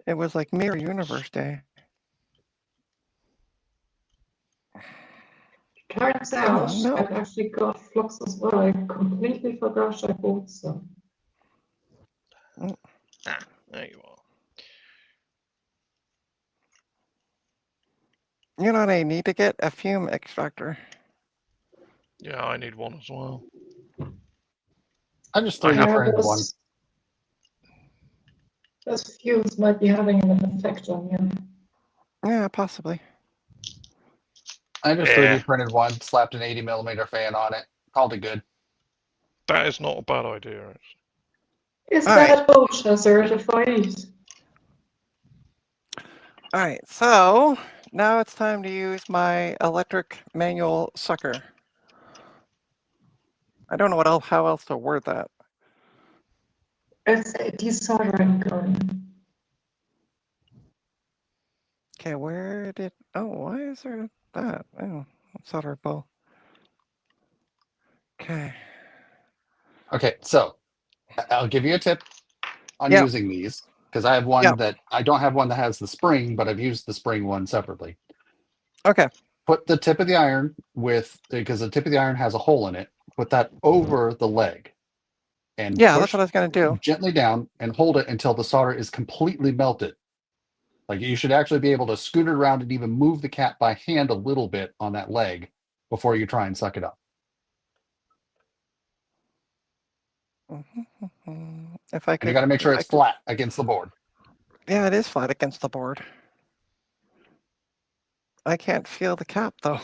It was like Mirror Universe Day. Turns out no. I've actually got flux as well. I completely forgot I bought some. There you are. You know what I need to get? A fume extractor. Yeah, I need one as well. I just I 3D have- printed one. Those fuels might be having an effect on you. Yeah, possibly. I just Yeah. 3D printed one, slapped an 80mm fan on it, called it good. That is not a bad idea. Actually. Is All that OSHA certified? All right, so now it's time to use my electric manual sucker. I don't know what else, how else to word that. It's a desoldering gun. Okay, where did, oh, why is there that? Oh, solder ball. Okay. Okay, so I'll give you a tip on Yep. using these because I have one Yep. that I don't have one that has the spring, but I've used the spring one separately. Okay. Put the tip of the iron because the tip of the iron has a hole in it. Put that over the leg and Yeah, that's push what I was going to do. gently down and hold it until the solder is completely melted. Like you should actually be able to scoot it around and even move the cap by hand a little bit on that leg before you try and suck it up. If I And could, you got to make sure if I it's could- flat against the board. Yeah, it is flat against the board. I can't feel the cap though.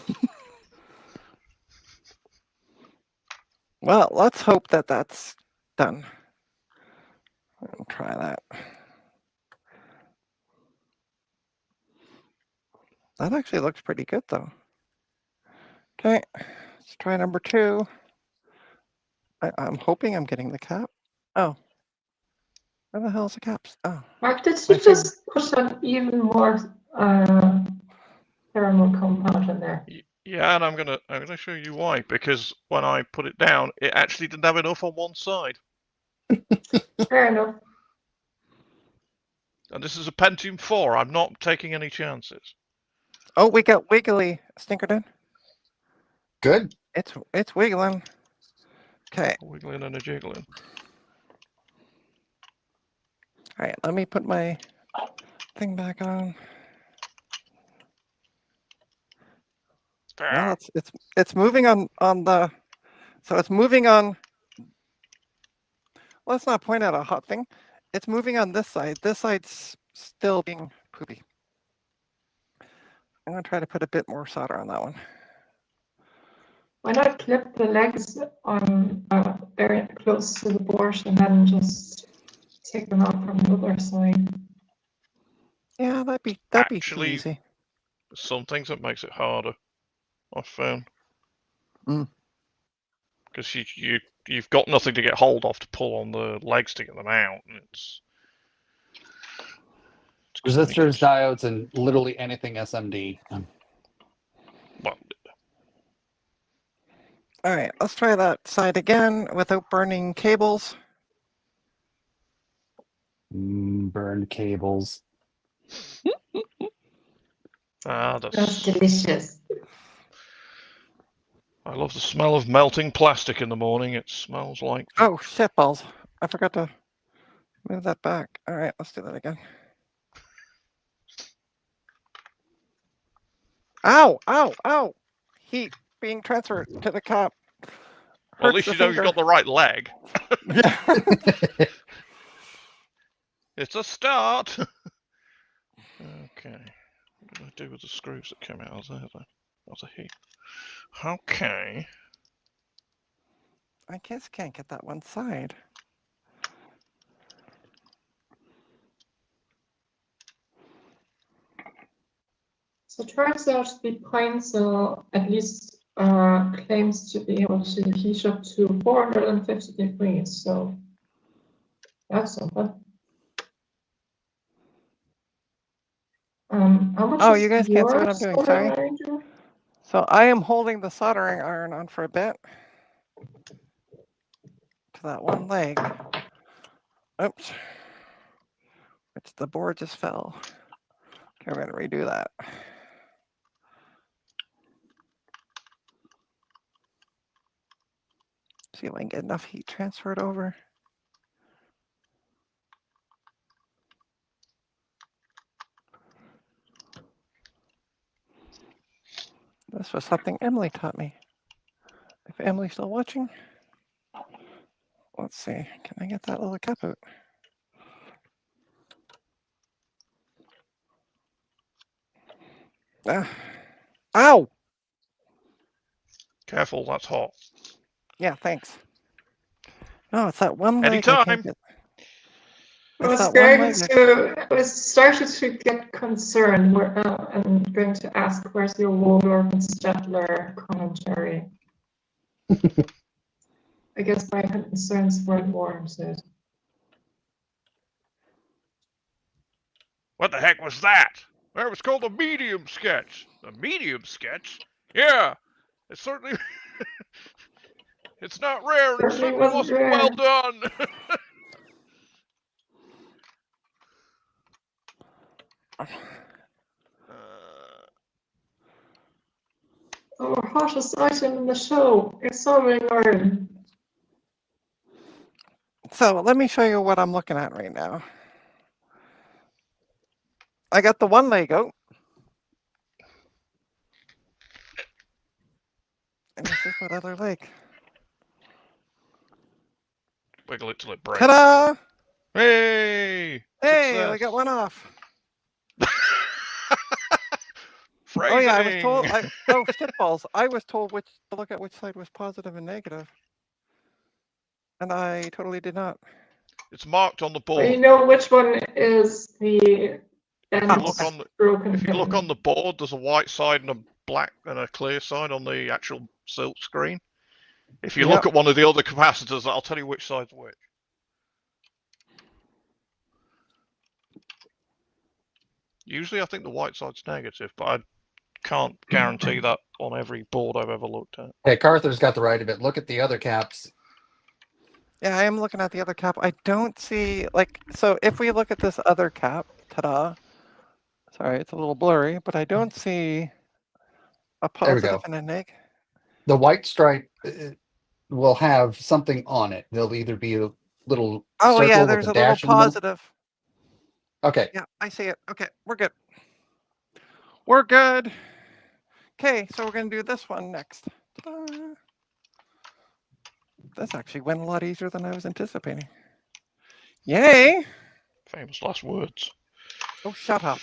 Well, let's hope that that's done. I'll try that. That actually looks pretty good though. Okay, let's try number 2. I'm hoping I'm getting the cap. Oh, where the hell is the caps? Oh, Mark, did My you just put an even more thermal compound in there? Yeah, and I'm gonna show you why. Because when I put it down, it actually didn't have enough on one side. Fair enough. And this is a Pentium 4. I'm not taking any chances. oh, we got wiggly Stinkerton. Good. It's wiggling. Okay, A wiggling and a jiggling. all right. Let me put my thing back on. Well, it's moving on the, so it's moving on. Let's not point out a hot thing. It's moving on this side. This side's still being poopy. I'm gonna try to put a bit more solder on that one. Why not clip the legs on very close to the board and then just take them out from the other side? Yeah, that'd be too Actually, easy. some things that makes it harder. I found. Mm. Because you've got nothing to get hold of to pull on the legs to get them out, and it's Resistors, diodes, and literally anything SMD. well, All right, let's try that side again without burning cables. Burned cables. That's delicious. I love the smell of melting plastic in the morning. It smells like. Oh, shit balls. I forgot to move that back. All right, let's do that again. Ow, ow, ow. Heat being transferred to the cap. Well, at Hurts least the you know you've finger. got the right leg. Yeah. It's a start. Okay. What did I do with the screws that came out of there? That was a heat. Okay. I guess can't get that one side. So it turns out the Pine-Cell at least claims to be able to heat up to 450 degrees. So that's something. How much Oh, is you guys can't see what your I'm doing, soldering sorry. iron do? So I am holding the soldering iron on for a bit to that one leg. Oops. Which the board just fell. Okay, we're gonna redo that. See if I can get enough heat transferred over. This was something Emily taught me. If Emily's still watching, let's see. Can I get that little cap out? Ow! Careful, that's hot. Yeah, thanks. No, it's that one leg I Anytime. can't get. I It's was that one going leg. to, I was started to get concerned. I'm going to ask, where's your Waldorf and Stadler commentary? I guess my concerns weren't warranted. What the heck was that? That was called a medium sketch. A medium sketch? Yeah, it's certainly. It's not rare, and it Certainly certainly wasn't wasn't well rare. done. Our hottest item in the show, examining iron. So let me show you what I'm looking at right now. I got the one leg out. And this is that other leg. Wiggle it till it breaks. Ta-da! Hey! Hey, I Success. got one off. Phrasing. Oh yeah, I was told. Oh, shitballs! I was told to look at which side was positive and negative, and I totally did not. It's marked on the Well, you board. know which one is the broken If you look pin. on the board, there's a white side and a black and a clear side on the actual silk screen. If you look at one of the other capacitors, that'll tell you which side's which. Usually, I think the white side's negative, but I can't guarantee that on every board I've ever looked at. Hey, Carther's got the right of it. Look at the other caps. Yeah, I am looking at the other cap. I don't see so. If we look at this other cap, ta-da! Sorry, it's a little blurry, but I don't see a There we positive go. and a negative. The white stripe will have something on it. There'll either be a little Oh circle yeah, with there's a a little dash in the middle. positive. Okay. Yeah, I see it. Okay, we're good. We're good. Okay, so we're gonna do this one next. Ta-da. This actually went a lot easier than I was anticipating. Yay! Famous last words. Oh, shut up.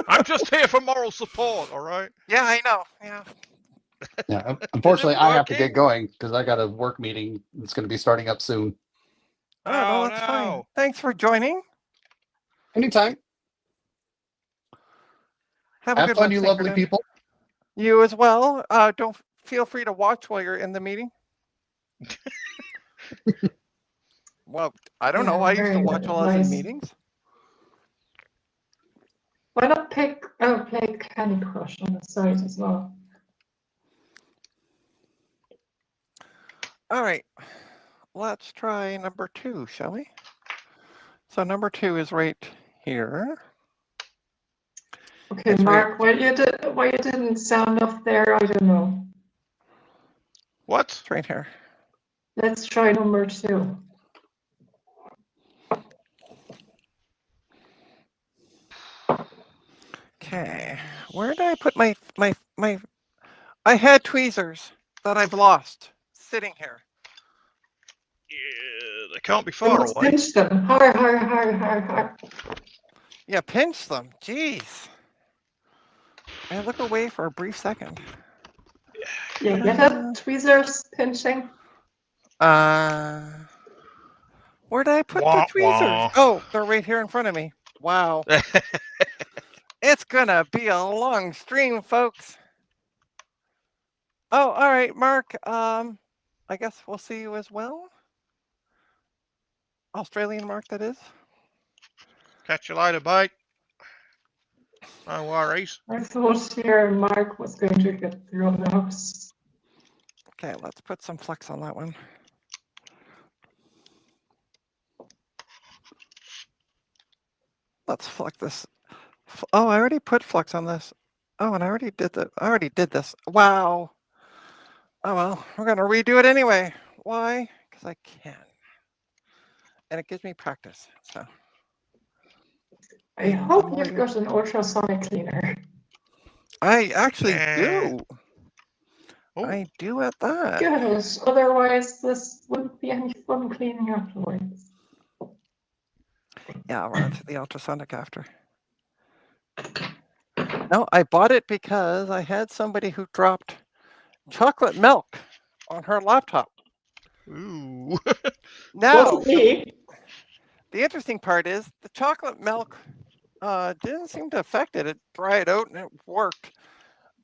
I'm just here for moral support, all right? Yeah, I know. Yeah. Yeah. Unfortunately, I have to working? get going because I got a work meeting that's going to be starting up soon. Oh, no, that's fine. Thanks for joining. Anytime. Have a Have good fun, one, you lovely Synchrodin. people. You as well. Don't feel free to watch while you're in the meeting. Well, I don't know. I used to watch while I was in meetings. Why not play Candy Crush on the side as well? All right. Let's try number 2, shall we? So number 2 is right here. Okay, It's Mark, why you didn't sound off there, I don't know. What? It's right here. Let's try number 2. Okay, where did I put my I had tweezers that I've lost sitting here. Yeah, they can't be far Let's away. pinch them. Hard. Yeah, pinch them. Jeez. I look away for a brief second. Yeah, get up, tweezers pinching. Where did I put the tweezers? Oh, they're right here in front of me. Wow. It's gonna be a long stream, folks. Oh, all right, Mark. I guess we'll see you as well. Australian Mark, that is. Catch you later, mate. No worries. I thought here Mark was going to get through the house. Okay, let's put some flex on that one. Let's flex this. Oh, I already put flex on this. Oh, and I already did that. I already did this. Wow. Oh well, we're gonna redo it anyway. Why? Because I can. And it gives me practice. So I hope you've got an ultrasonic cleaner. I actually do. Oh, I do at that. Good. Otherwise, this wouldn't be any fun cleaning afterwards. Yeah, I'll run it through the ultrasonic after. No, I bought it because I had somebody who dropped chocolate milk on her laptop. ooh. Now, Wasn't me. the interesting part is the chocolate milk didn't seem to affect it. It dried out and it worked.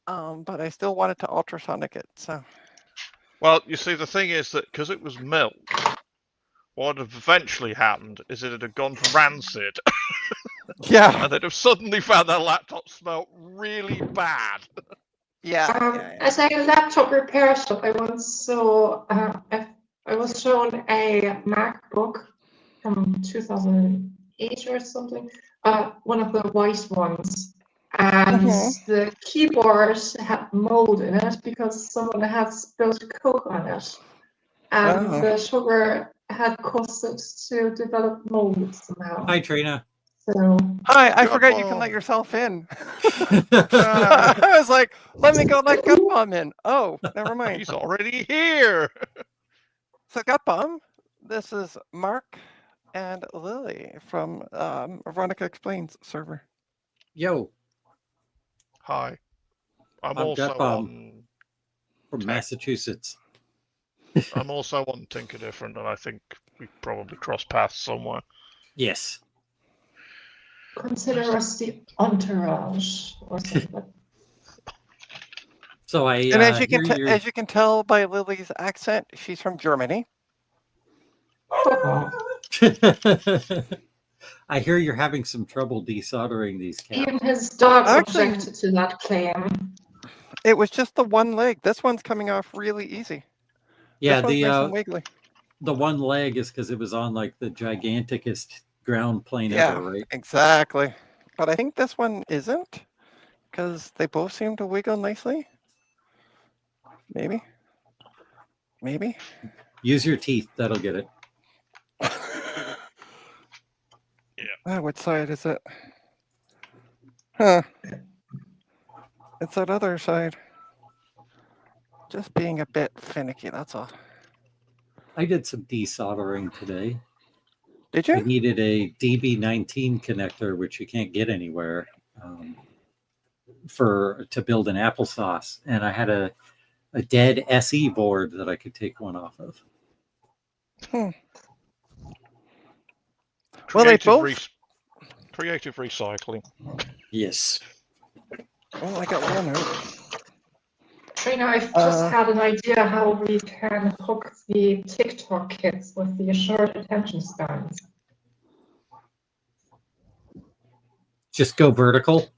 But I still wanted to ultrasonic it. So Well, you see, the thing is that because it was milk, what had eventually happened is it had gone rancid, yeah, and they'd have suddenly found their laptop smelled really bad. yeah. As a laptop repair shop, I once saw, I was shown a MacBook from 2008 or something, one of the white ones. And the keyboard had mold in it because someone had spilled Coke on it. And Oh. the sugar had caused it to develop mold somehow. Hi, Trina. So, Hi, I Gut forgot you can bomb. let yourself in. I was like, let me go let Gut Bomb in. Oh, never mind. He's already here. So Gut Bomb, this is Mark and Lily from Veronica Explains server. Yo, Hi. I'm I'm also Gut Bomb. on. from Tech. Massachusetts. I'm also on Tinker Different, and I think we probably cross paths somewhere. Yes. consider us the entourage or something. So I And as you hear can you're- as you can tell by Lily's accent, she's from Germany. I hear you're having some trouble desoldering these caps. Even his dog Actually- objected to that claim. It was just the one leg. This one's coming off really easy. Yeah, This one's nice and wiggly. the one leg is because it was on like the giganticest ground plane Yeah. ever, right? Exactly. But I think this one isn't, because they both seem to wiggle nicely. Maybe. Maybe. Use your teeth, that'll get it. Which side is it? Huh. It's that other side. Just being a bit finicky, that's all. I did some desoldering today. Did I you? needed a DB19 connector, which you can't get anywhere, to build an applesauce, and I had a dead SE board that I could take one off of. Well, they Creative both- creative recycling. Yes. Oh, I got one out. Trina, I've just had an idea how we can hook the TikTok kids with the short attention spans. Just go vertical.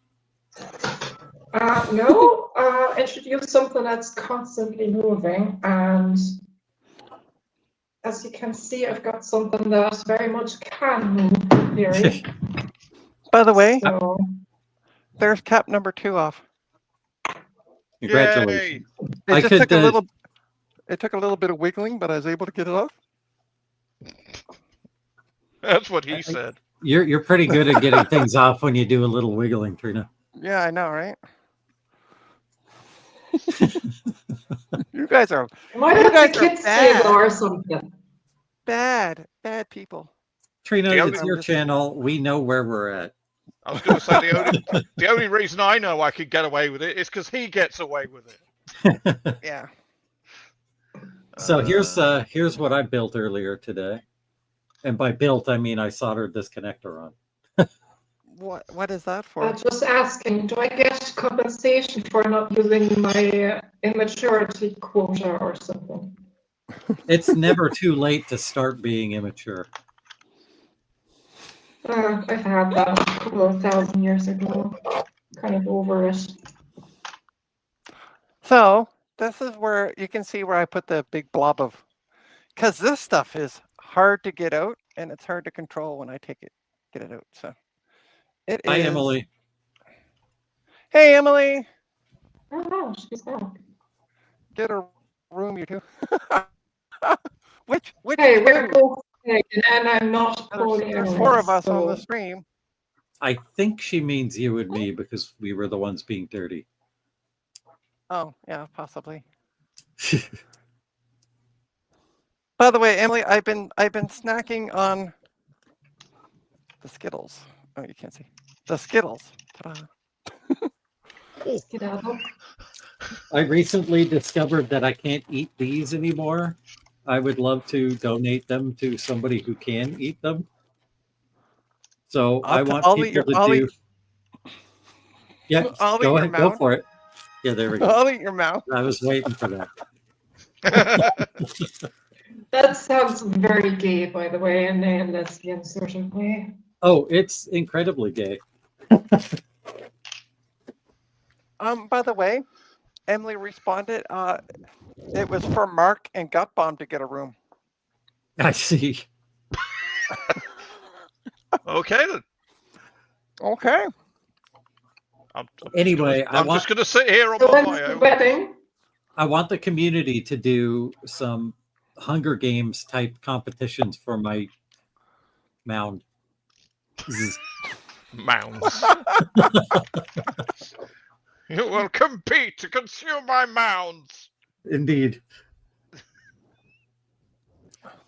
No, introduce something that's constantly moving, and as you can see, I've got something that very much can move in theory. By the way, So, there's cap number 2 off. Congratulations. It I just could, took a little. It took a little bit of wiggling, but I was able to get it off. That's what he said. You're pretty good at getting things off when you do a little wiggling, Trina. Yeah, I know, right? You guys are might You have guys the are kids bad. table or something. bad people. Trina, The it's only- your channel. We know where we're at. I was going to say the only reason I know I could get away with it is because he gets away with it. Yeah. So here's what I built earlier today. And by built, I mean I soldered this connector on. What is that for? Just asking, do I get compensation for not using my immaturity quota or something? It's never too late to start being immature. I've had that a couple of 1,000 years ago. Kind of over it. So this is where you can see where I put the big blob of, because this stuff is hard to get out and it's hard to control when I get it out. So it Hi, is. Emily. Hey, Emily, Oh no, she's back. get a room, you two. which Hey, two? we're both big, and I'm not There's 4 of us on the so stream. I think she means you and me because we were the ones being dirty. Oh, yeah, possibly. By the way, Emily, I've been snacking on the Skittles. Oh, you can't see the Skittles. Ta-da. Skedaddle. I recently discovered that I can't eat these anymore. I would love to donate them to somebody who can eat them. So I want people to do. Yeah, I'll eat go your ahead, go mouth. for it. Yeah, there we go. I'll eat your mouth. I was waiting for that. That sounds very gay, by the way, in a lesbian sort of way. Oh, it's incredibly gay. By the way, Emily responded. It was for Mark and Gutbomb to get a room. I see. Okay then. Okay. Anyway, I'm just going to sit here on So my when's the own. wedding? I want the community to do some Hunger Games type competitions for my mound. Mounds. You will compete to consume my mounds. Indeed.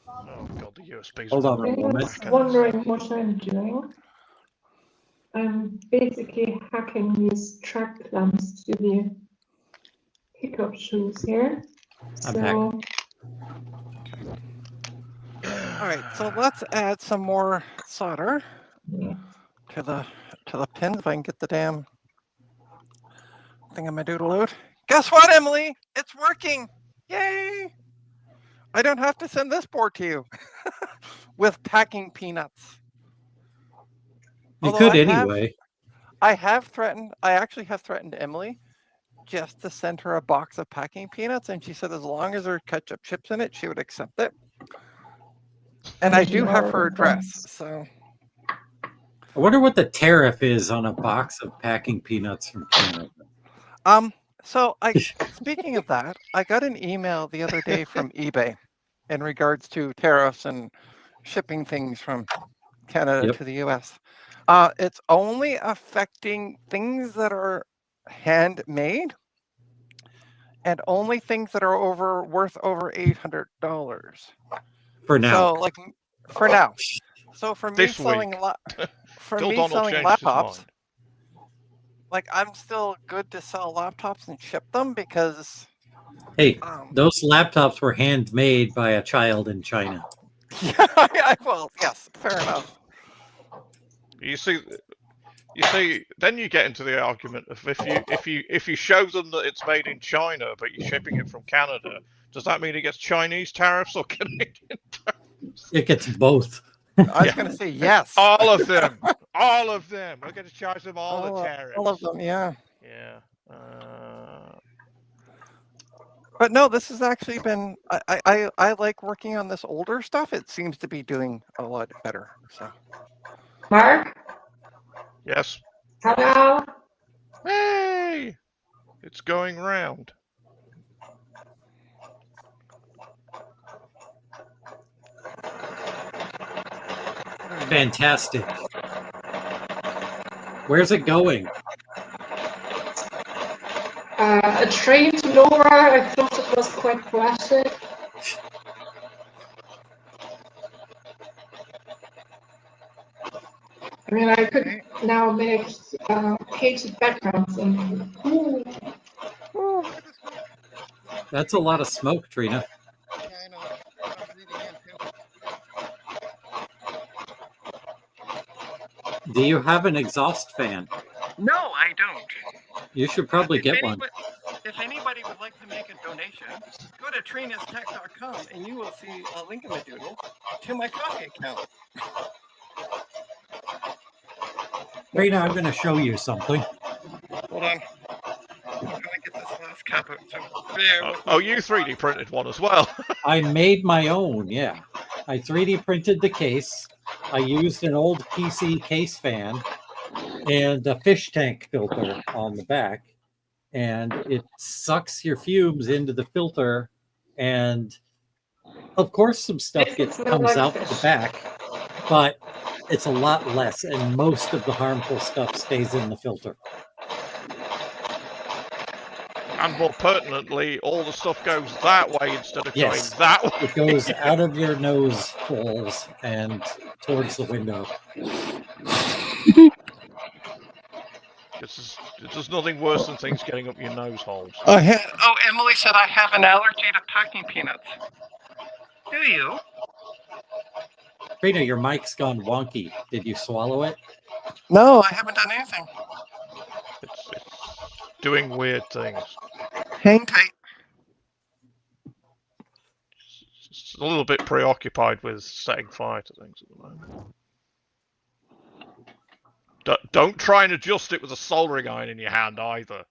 Oh god, the USB's Hold on a Anyone's moment. wondering what I'm doing? I'm basically hacking these track clamps to the pickup shoes here. I'm So All right. So let's add some more solder yeah. to the pins if I can get the damn thing on my doodle out. Guess what, Emily? It's working. Yay! I don't have to send this board to you with packing peanuts. You Although could anyway. I actually have threatened Emily just to send her a box of packing peanuts, and she said as long as there are ketchup chips in it, she would accept it. And I do have her address, so. I wonder what the tariff is on a box of packing peanuts from Canada. So speaking of that, I got an email the other day from eBay in regards to tariffs and shipping things from Canada to the US. It's only affecting things that are handmade and only things that are worth over $800 For now. So for now. So for me This selling week. for Till me Donald selling changes his laptops, mind. like I'm still good to sell laptops and ship them because Hey, those laptops were handmade by a child in China. yeah, well, yes, fair enough. You see, then you get into the argument of if you show them that it's made in China but you're shipping it from Canada, does that mean it gets Chinese tariffs or Canadian tariffs? It gets both. I was going to say yes. All of them. All of them. We're going to charge them all the tariffs. All of them, yeah. Yeah. But no, this has actually been. I like working on this older stuff. It seems to be doing a lot better. So. Mark? Yes. Hello? Hey! It's going round. Fantastic. Where's it going? A train to nowhere. I thought it was quite classic. I mean, I could now make painted backgrounds and That's a lot of smoke, Trina. Yeah, I know. I'm breathing in too. Do you have an exhaust fan? No, I don't. You should probably get one. If anybody would like to make a donation, go to trinastech.com and you will see a link in the doodle to my coffee account. Trina, I'm going to show you something. Hold on. I'm going to get this last cap out. So bear with me. Oh, you 3D printed one as well. I made my own, yeah. I 3D printed the case. I used an old PC case fan and a fish tank filter on the back. And it sucks your fumes into the filter. And of course, some stuff comes out the back, but it's a lot less. And most of the harmful stuff stays in the filter. And more pertinently, all the stuff goes that way instead of Yes. going that way. It goes out of your nose holes and towards the window. There's nothing worse than things getting up your nose holes. Oh, Emily said I have an allergy to packing peanuts. Do you? Trina, your mic's gone wonky. Did you swallow it? No, I haven't done anything. It's doing weird things. Hang tight. It's a little bit preoccupied with setting fire to things at the moment. Don't try and adjust it with a soldering iron in your hand either.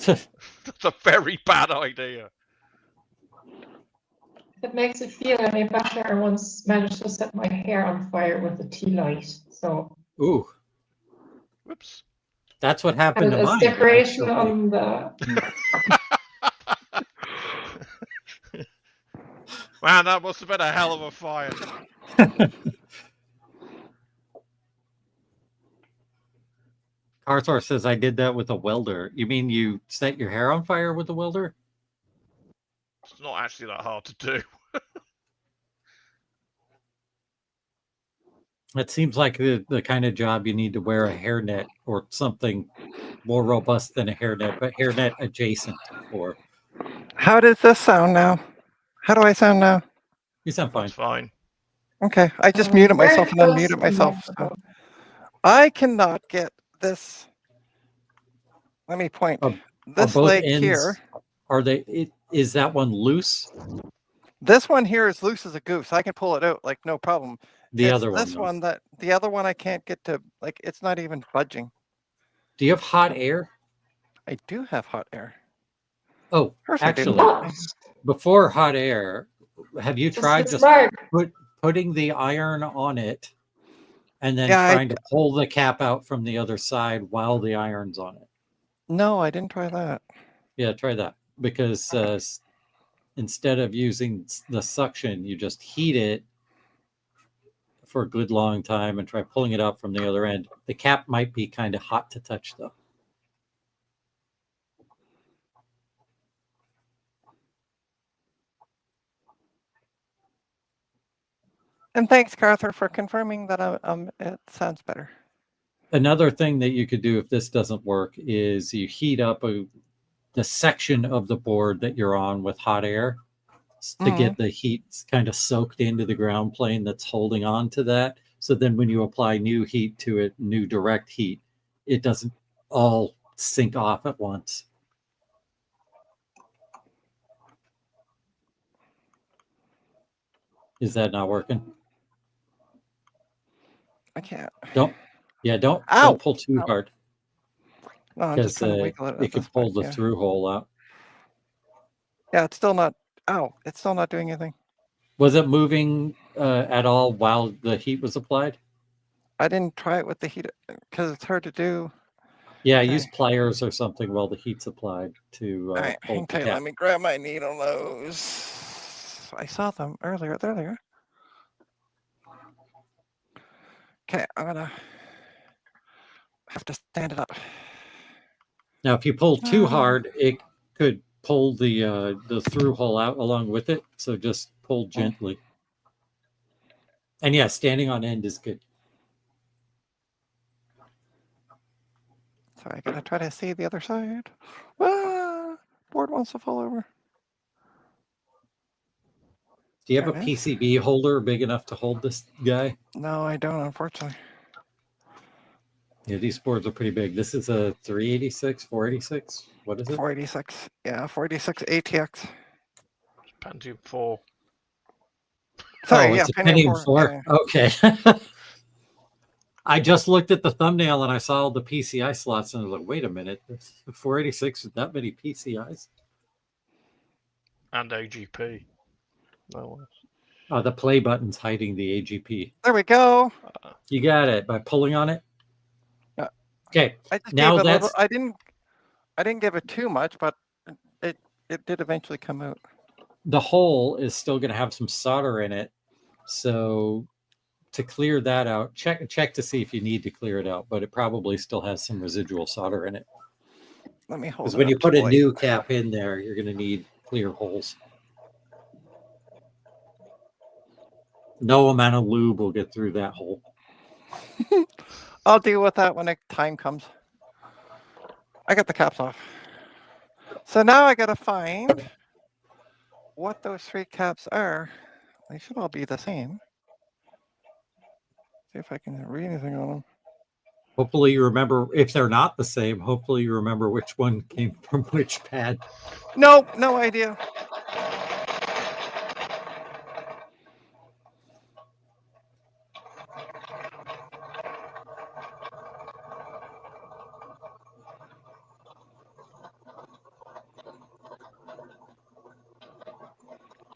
That's a very bad idea. If it makes it feel any better, I once managed to set my hair on fire with a tea light. So Ooh, Whoops. that's what happened and to as mine. decoration actually. on the Man, that must have been a hell of a fire. Arthur says I did that with a welder. You mean you set your hair on fire with a welder? It's not actually that hard to do. It seems like the kind of job you need to wear a hairnet or something more robust than a hairnet, but hairnet adjacent for. How does this sound now? How do I sound now? You sound fine. That's fine. Okay, I just muted very myself and close unmuted to the myself. So microphone. I cannot get this. Let me point. Are This both leg ends, here. are they? Is that one loose? This one here is loose as a goose. I can pull it out like no problem. The It's other one. this though. one that the other one I can't get to, like, it's not even budging. Do you have hot air? I do have hot air. Oh, Of course I do. actually, What? before hot air, have you tried Just just mark. putting the iron on it and then Yeah, trying to pull the cap out from the other side while the iron's on it? No, I didn't try that. Yeah, try that because instead of using the suction, you just heat it for a good long time and try pulling it out from the other end. The cap might be kind of hot to touch though. And thanks, Carther, for confirming that it sounds better. Another thing that you could do if this doesn't work is you heat up the section of the board that you're on with hot air to get the heat kind of soaked into the ground plane that's holding on to that. So then when you apply new heat to it, new direct heat, it doesn't all sink off at once. Is that not working? I can't. Don't Ow! pull too Ow. hard No, I'm just because trying to wiggle it. it could pull the through hole out. Yeah, it's still not. Ow! It's still not doing anything. Was it moving at all while the heat was applied? I didn't try it with the heat because it's hard to do. Yeah, Okay. use pliers or something while the heat's applied to All right, pull hang the tight. cap. Let me grab my needle nose. I saw them earlier. There they are. Okay, I'm gonna have to stand it up. Now, if you pull too hard, it could pull the through hole out along with it. So just pull gently. And yeah, standing on end is good. Sorry, I gotta try to see the other side. Ah, board wants to fall over. Do you have a There it is. PCB holder big enough to hold this guy? No, I don't, unfortunately. Yeah, these boards are pretty big. This is a 386, 486. What is it? 486. Yeah, 486 ATX. Pentium 4. Sorry, Oh, yeah, it's a Pentium Pentium 4. 4. Okay. I just looked at the thumbnail and I saw the PCI slots and I was like, wait a minute, 486 with that many PCIs? And AGP. No less. Oh, the play button's hiding the AGP. There we go. You got it by pulling on it. Yeah. Okay. I just Now gave it a that's little, I didn't give it too much, but it did eventually come out. the hole is still going to have some solder in it. So to clear that out, check to see if you need to clear it out, but it probably still has some residual solder in it. Let me hold Because it when you up to put a light. new cap in there, you're going to need clear holes. No amount of lube will get through that hole. I'll deal with that when the time comes. I got the caps off. So now I got to find what those 3 caps are. They should all be the same. See if I can read anything on them. Hopefully you remember, if they're not the same, hopefully you remember which one came from which pad. Nope, no idea.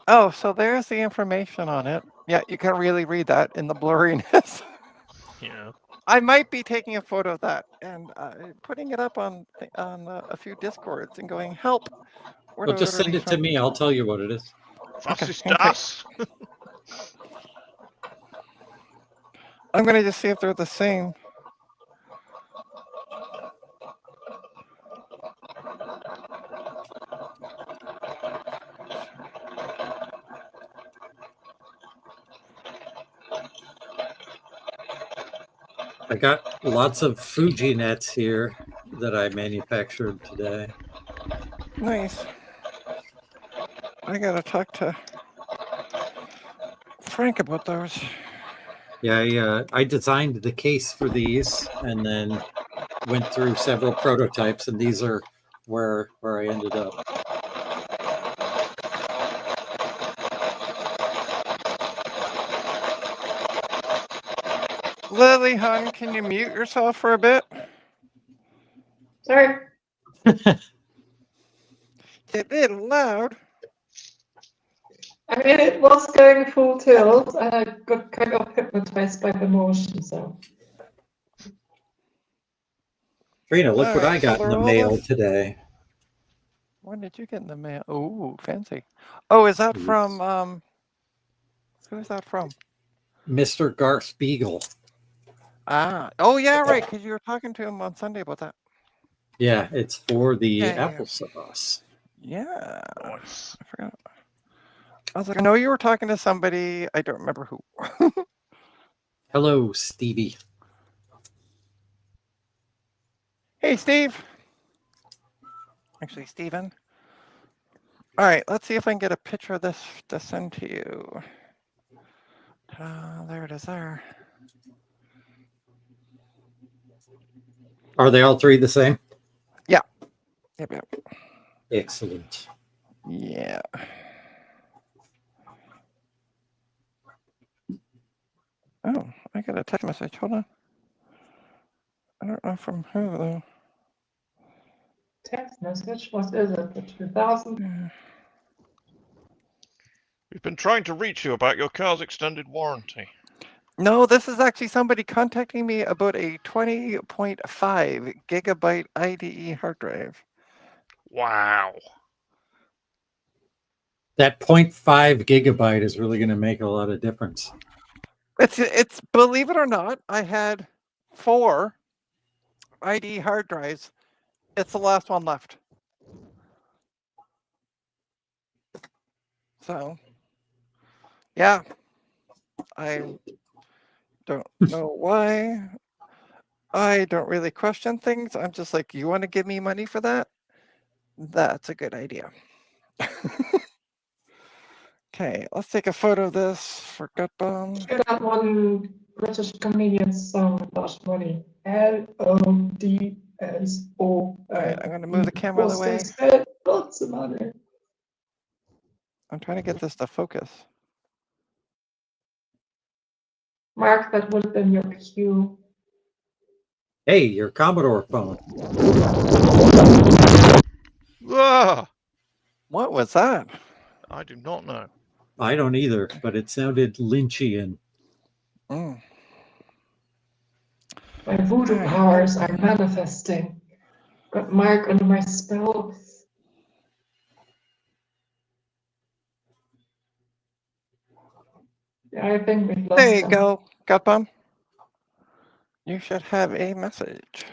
Oh, so there's the information on it. Yeah, you can really read that in the blurriness. Yeah. I might be taking a photo of that and putting it up on a few Discords and going, help. Where Well, do I just order send these it to from? me. I'll tell you what it is. Was Okay, ist okay. das? I'm going to just see if they're the same. I got lots of Fuji nets here that I manufactured today. Nice. I got to talk to Frank about those. Yeah, I designed the case for these and then went through several prototypes, and these are where I ended up. Lily, hon, can you mute yourself for a bit? Sorry. It's a little loud. I mean, it was going full tilt, and I got kind of hypnotized by the motion, so. Trina, look what Alright, I so got in they're the all mail the- today. When did you get in the mail? Oh, fancy. Oh, is that from, who's that from? Mr. Garth Beagle. Ah, oh yeah, right, because you were talking to him on Sunday about that. Yeah, it's for the Yeah. applesauce. Yeah, Nice. I forgot. I was like, I know you were talking to somebody. I don't remember who. Hello, Stevie. Hey, Steve. Actually, Steven. All right, let's see if I can get a picture of this to send to you. There it is there. Are they all 3 the same? Yep. Excellent. Yeah. Oh, I got a text message. Hold on. I don't know from who though. Text message, what is it? The 2000? We've been trying to reach you about your car's extended warranty. No, this is actually somebody contacting me about a 20.5 gigabyte IDE hard drive. Wow. That 0.5 gigabyte is really going to make a lot of difference. It's believe it or not, I had 4 IDE hard drives. It's the last one left. So, yeah, I don't know why. I don't really question things. I'm just like, you want to give me money for that? That's a good idea. Okay, let's take a photo of this for gut bomb. I got one British comedian song about money. LODSO. Alright, I'm gonna move the camera out of the way. Lots of money. I'm trying to get this to focus. Mark, that would have been your cue. Hey, your Commodore phone. Ah, What was that? I do not know. I don't either, but it sounded Lynchian. Mm. My voodoo Alright. powers are manifesting. Got Mark under my spell. Yeah, I think we've lost There you him. go, gut bomb. You should have a message.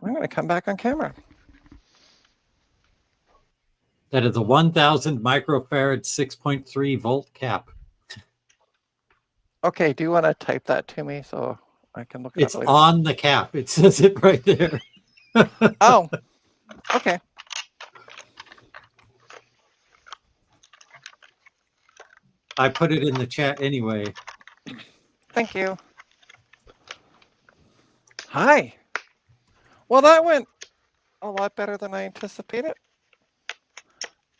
I'm going to come back on camera. That is a 1,000 microfarad 6.3 volt cap. Okay, do you want to type that to me so I can look it It's up later? on the cap. It says it right there. Oh, okay. I put it in the chat anyway. Thank you. Hi. Well, that went a lot better than I anticipated.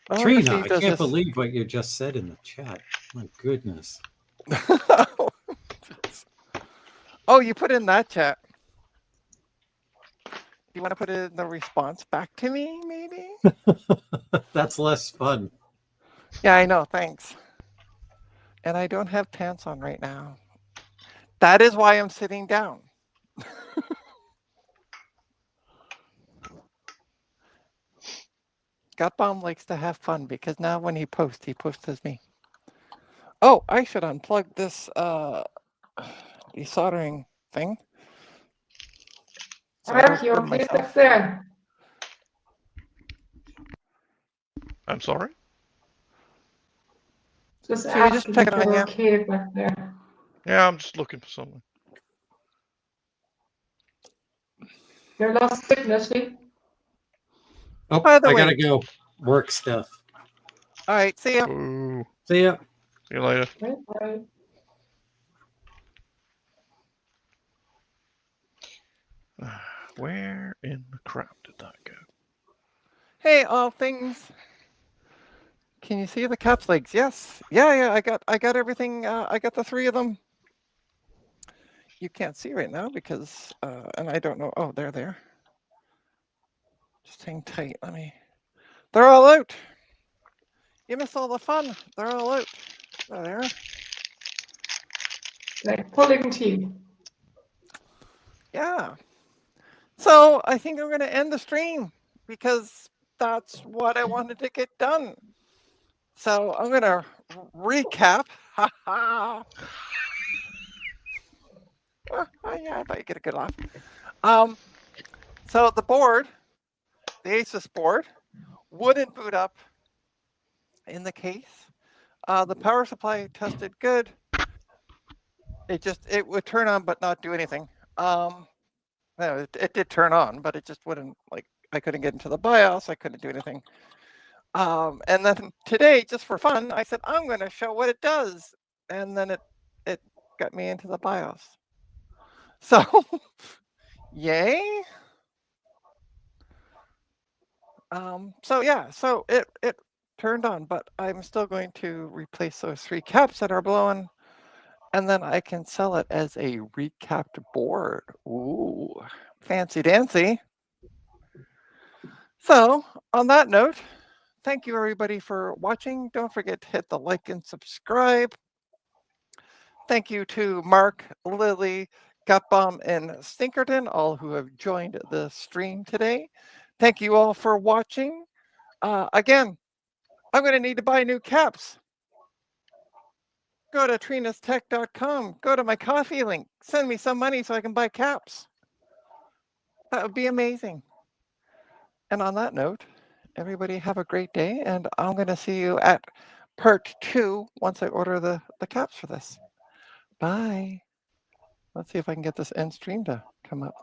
I wonder if Trina, he I does can't this- believe what you just said in the chat. My goodness. Oh, you put in that chat. You want to put it in the response back to me, maybe? That's less fun. Yeah, I know. Thanks. And I don't have pants on right now. That is why I'm sitting down. Gutbaum likes to have fun because now when he posts as me. Oh, I should unplug this desoldering thing. So I Mark, don't you're burn okay myself. back there. I'm sorry. Just Should we just asking check if it on you're you? okay back there. Yeah, I'm just looking for something. You're lost signally. Oh, By the I way- gotta go. Work stuff. All right, see ya. Ooh. See ya. See you later. Right. Where in the crap did that go? Hey, all things. Can you see the caps legs? Yes. Yeah. I got everything. I got the 3 of them. You can't see right now because, and I don't know. Oh, they're there. Just hang tight. They're all out. You missed all the fun. They're all out. There. Like pulling teeth. Yeah. So I think I'm going to end the stream because that's what I wanted to get done. So I'm going to recap. Ha ha. Yeah, I thought you'd get a good laugh. So the board, the Asus board, wouldn't boot up in the case. The power supply tested good. It would turn on but not do anything. No, it did turn on, but it just wouldn't, like, I couldn't get into the BIOS. I couldn't do anything. And then today, just for fun, I said, I'm going to show what it does. And then it got me into the BIOS. So, yay. So yeah, so it turned on, but I'm still going to replace those 3 caps that are blown, and then I can sell it as a recapped board. Ooh, fancy dancy. So on that note, thank you everybody for watching. Don't forget to hit the like and subscribe. Thank you to Mark, Lily, Gutbaum, and Stinkerton, all who have joined the stream today. Thank you all for watching. Again, I'm going to need to buy new caps. Go to trinastech.com. Go to my coffee link. Send me some money so I can buy caps. That would be amazing. And on that note, everybody have a great day. And I'm going to see you at part 2 once I order the caps for this. Bye. Let's see if I can get this end stream to come up.